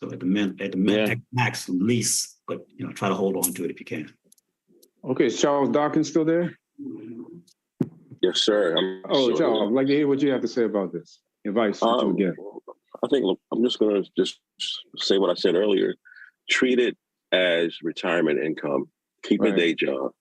at the max lease, but try to hold on to it if you can.
Okay, is Charles Dawkins still there?
Yes, sir.
Charles, I'd like to hear what you have to say about this advice that you would get.
I think I'm just going to just say what I said earlier. Treat it as retirement income. Keep a day job.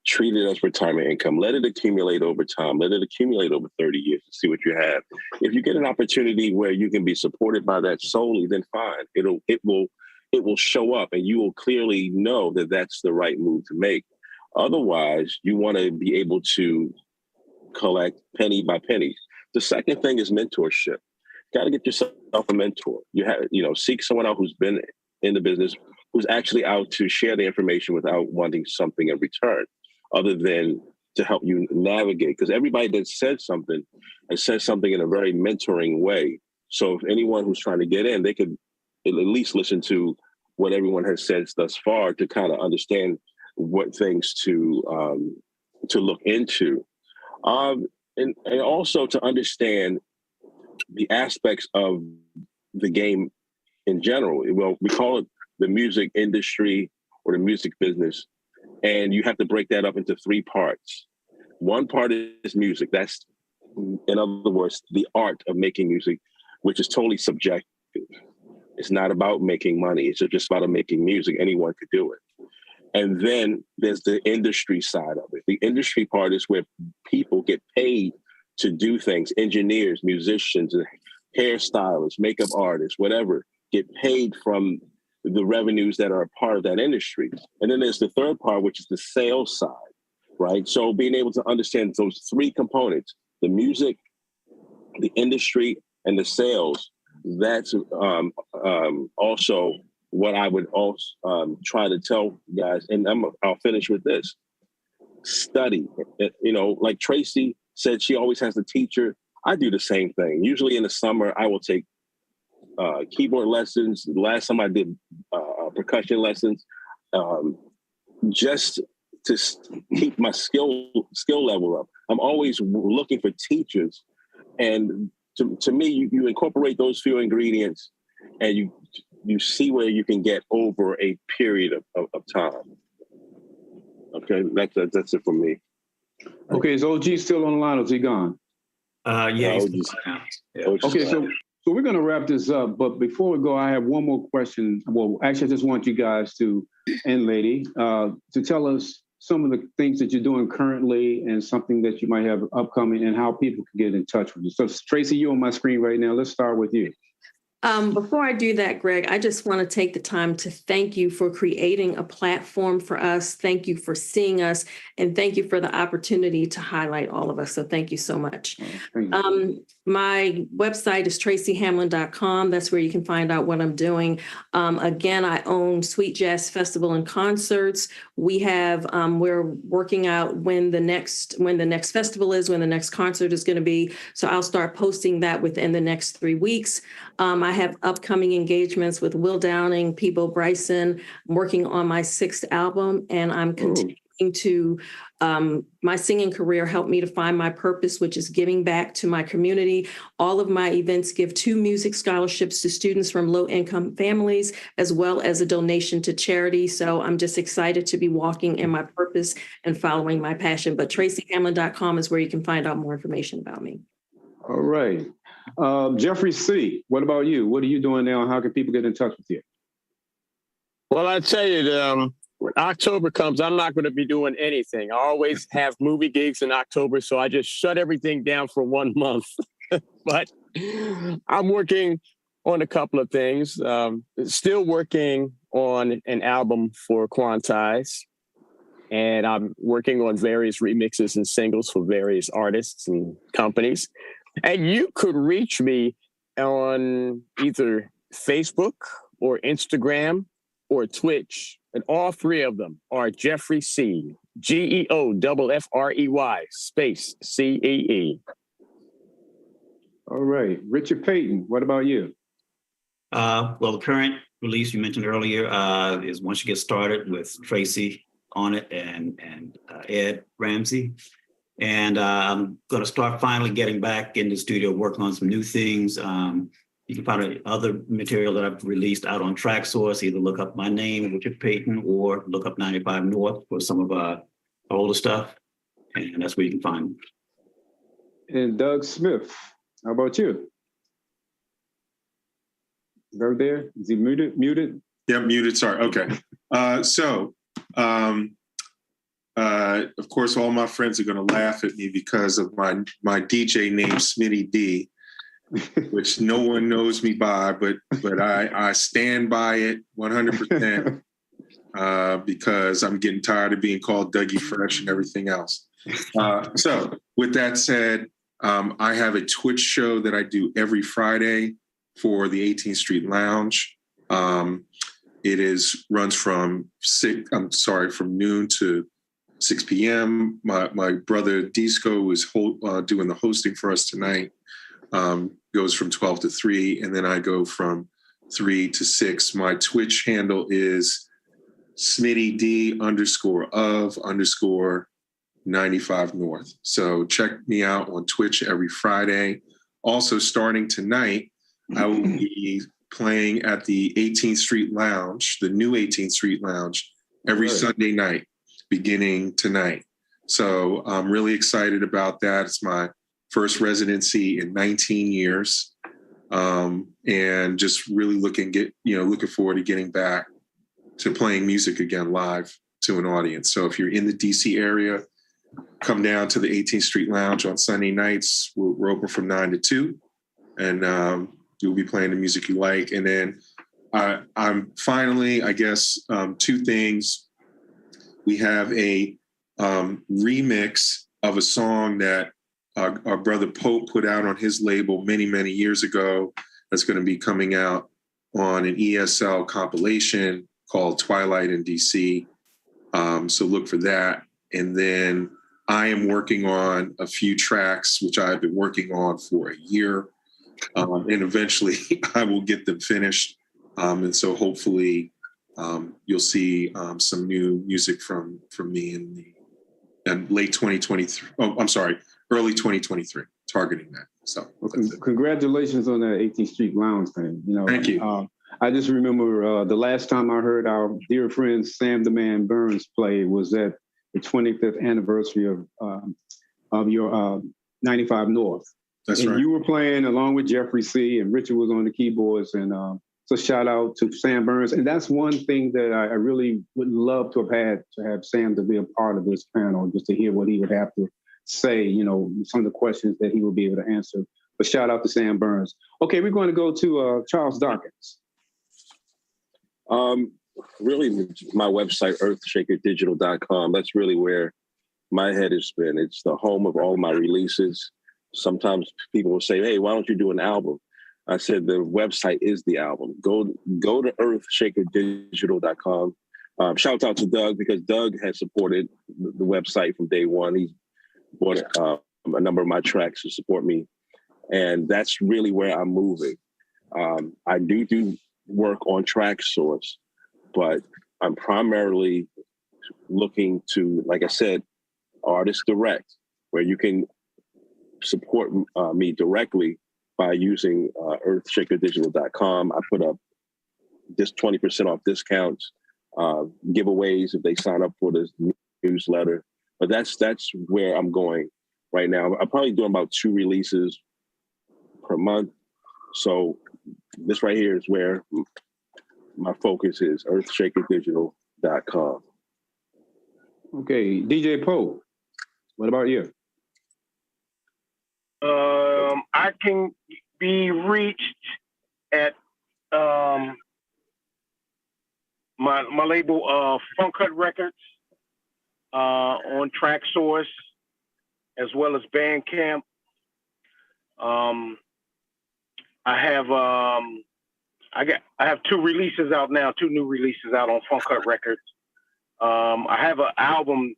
Treat it as retirement income. Let it accumulate over time. Let it accumulate over 30 years to see what you have. If you get an opportunity where you can be supported by that solely, then fine. It will show up, and you will clearly know that that's the right move to make. Otherwise, you want to be able to collect penny by penny. The second thing is mentorship. Got to get yourself a mentor. You have, seek someone out who's been in the business, who's actually out to share the information without wanting something in return, other than to help you navigate. Because everybody that says something and says something in a very mentoring way. So if anyone who's trying to get in, they could at least listen to what everyone has said thus far to kind of understand what things to look into. And also to understand the aspects of the game in general. Well, we call it the music industry or the music business. And you have to break that up into three parts. One part is music. That's, in other words, the art of making music, which is totally subjective. It's not about making money. It's just about making music. Anyone could do it. And then there's the industry side of it. The industry part is where people get paid to do things. Engineers, musicians, hairstylists, makeup artists, whatever, get paid from the revenues that are a part of that industry. And then there's the third part, which is the sales side, right? So being able to understand those three components, the music, the industry, and the sales, that's also what I would also try to tell guys. And I'll finish with this. Study. You know, like Tracy said, she always has a teacher. I do the same thing. Usually in the summer, I will take keyboard lessons. The last time I did percussion lessons, just to keep my skill level up. I'm always looking for teachers, and to me, you incorporate those few ingredients, and you see where you can get over a period of time. Okay, that's it for me.
Okay, is OG still on the line or is he gone?
Yeah.
Okay, so we're going to wrap this up, but before we go, I have one more question. Well, actually, I just want you guys to, and lady, to tell us some of the things that you're doing currently and something that you might have upcoming and how people can get in touch with you. So Tracy, you're on my screen right now. Let's start with you.
Before I do that, Greg, I just want to take the time to thank you for creating a platform for us. Thank you for seeing us, and thank you for the opportunity to highlight all of us. So thank you so much. My website is tracyhamlin.com. That's where you can find out what I'm doing. Again, I own Sweet Jazz Festival and Concerts. We have, we're working out when the next festival is, when the next concert is going to be. So I'll start posting that within the next 3 weeks. I have upcoming engagements with Will Downing, Peabo Bryson. I'm working on my 6th album, and I'm continuing to, my singing career helped me to find my purpose, which is giving back to my community. All of my events give 2 music scholarships to students from low-income families, as well as a donation to charity. So I'm just excited to be walking in my purpose and following my passion. But tracyhamlin.com is where you can find out more information about me.
All right. Jeffrey C., what about you? What are you doing now, and how can people get in touch with you?
Well, I tell you, when October comes, I'm not going to be doing anything. I always have movie gigs in October, so I just shut everything down for 1 month. But I'm working on a couple of things. Still working on an album for Quantize. And I'm working on various remixes and singles for various artists and companies. And you could reach me on either Facebook or Instagram or Twitch. And all 3 of them are Jeffrey C. GEOFFREY space CEE.
All right. Richard Payton, what about you?
Well, the current release you mentioned earlier is Once You Get Started with Tracy on it and Ed Ramsey. And I'm going to start finally getting back in the studio, working on some new things. You can find other material that I've released out on TrackSource. Either look up my name, Richard Payton, or look up 95 North for some of our older stuff. And that's where you can find me.
And Doug Smith, how about you? Doug there? Is he muted?
Yeah, muted. Sorry. Okay. Of course, all my friends are going to laugh at me because of my DJ name, Smitty D, which no one knows me by, but I stand by it 100% because I'm getting tired of being called Dougie Fresh and everything else. So with that said, I have a Twitch show that I do every Friday for the 18th Street Lounge. It runs from noon to 6 p.m. My brother Disco is doing the hosting for us tonight. Goes from 12 to 3, and then I go from 3 to 6. My Twitch handle is Smitty D _of_95 North. So check me out on Twitch every Friday. Also, starting tonight, I will be playing at the 18th Street Lounge, the new 18th Street Lounge, every Sunday night, beginning tonight. So I'm really excited about that. It's my first residency in 19 years. And just really looking forward to getting back to playing music again live to an audience. So if you're in the DC area, come down to the 18th Street Lounge on Sunday nights. We're open from 9 to 2, and you'll be playing the music you like. And then I'm finally, I guess, two things. We have a remix of a song that our brother Pope put out on his label many, many years ago. That's going to be coming out on an ESL compilation called Twilight in DC. So look for that. And then I am working on a few tracks, which I've been working on for a year. And eventually I will get them finished. And so hopefully you'll see some new music from me in late 2023. Oh, I'm sorry, early 2023, targeting that. So
congratulations on that 18th Street Lounge thing.
Thank you.
I just remember the last time I heard our dear friend Sam the Man Burns play was at the 25th anniversary of your 95 North.
That's
and
right.
You were playing along with Jeffrey C. and Richard was on the keyboards. And so shout out to Sam Burns. And that's one thing that I really would love to have Sam to be a part of this panel, just to hear what he would have to say, some of the questions that he will be able to answer. But shout out to Sam Burns. Okay, we're going to go to Charles Dawkins.
Really, my website, earthshakerdigital.com, that's really where my head has been. It's the home of all my releases. Sometimes people will say, hey, why don't you do an album? I said, the website is the album. Go to earthshakerdigital.com. Shout out to Doug, because Doug has supported the website from day one. He's bought a number of my tracks to support me. And that's really where I'm moving. I do work on TrackSource, but I'm primarily looking to, like I said, Artist Direct, where you can support me directly by using earthshakerdigital.com. I put up this 20% off discounts, giveaways if they sign up for this newsletter. But that's where I'm going right now. I'm probably doing about 2 releases per month. So this right here is where my focus is, earthshakerdigital.com.
Okay, DJ Pope, what about you?
I can be reached at my label, Funk Hut Records, on TrackSource, as well as Bandcamp. I have 2 releases out now, 2 new releases out on Funk Hut Records. I have an album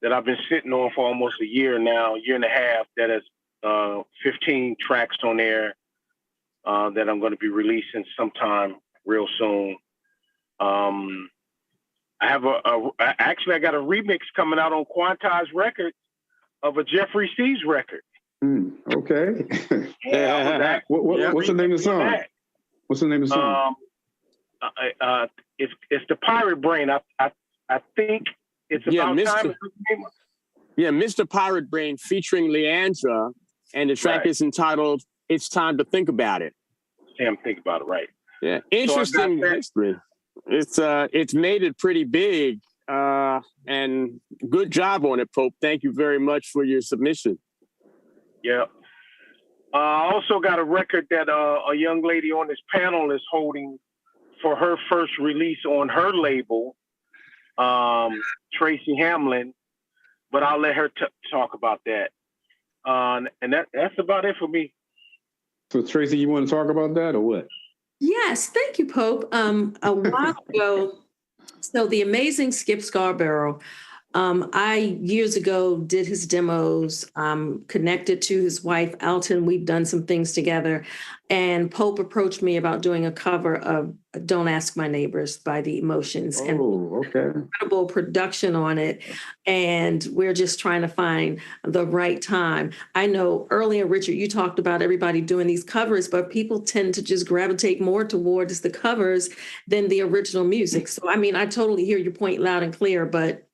that I've been sitting on for almost a year now, year and a half, that has 15 tracks on there that I'm going to be releasing sometime real soon. I have I got a remix coming out on Quantize Records of a Jeffrey C's record.
Okay.
Yeah,
what's the name of the song? What's the name of the song?
It's the Pirate Brain. I think it's about time.
Yeah, Mr. Pirate Brain featuring Leandra, and the track is entitled "It's Time to Think About It."
Sam, think about it, right?
Yeah, interesting history. It's made it pretty big, and good job on it, Pope. Thank you very much for your submission.
Yeah. I also got a record that a young lady on this panel is holding for her first release on her label, Tracy Hamlin, but I'll let her talk about that. And that's about it for me.
So Tracy, you want to talk about that or what?
Yes, thank you, Pope. A while ago, so the amazing Skip Scarborough, I years ago did his demos, connected to his wife, Alton. We've done some things together. And Pope approached me about doing a cover of Don't Ask My Neighbors by The Emotions.
Oh,
and
okay.
incredible production on it. And we're just trying to find the right time. I know earlier, Richard, you talked about everybody doing these covers, but people tend to just gravitate more towards the covers than the original music. So, I mean, I totally hear your point loud and clear, but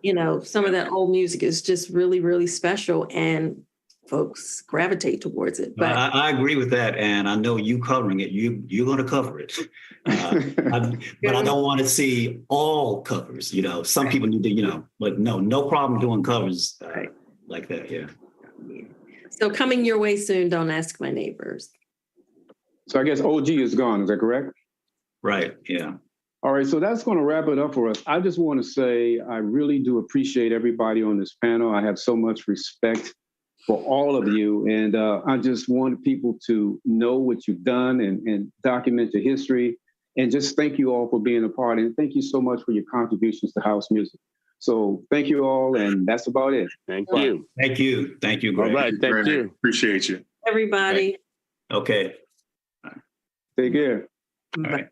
you know, some of that old music is just really, really special, and folks gravitate towards it. But
I agree with that, and I know you covering it. You're going to cover it, but I don't want to see all covers. You know, some people need to, you know, but no problem doing covers like that. Yeah.
So coming your way soon. Don't ask my neighbors.
So I guess OG is gone. Is that correct?
Right. Yeah.
All right, so that's going to wrap it up for us. I just want to say I really do appreciate everybody on this panel. I have so much respect for all of you, and I just want people to know what you've done and document your history, and just thank you all for being a part, and thank you so much for your contributions to house music. So thank you all, and that's about it.
Thank you.
Thank you. Thank you, Greg.
All right. Thank you.
Appreciate you.
Everybody.
Okay.
Take care.
All right.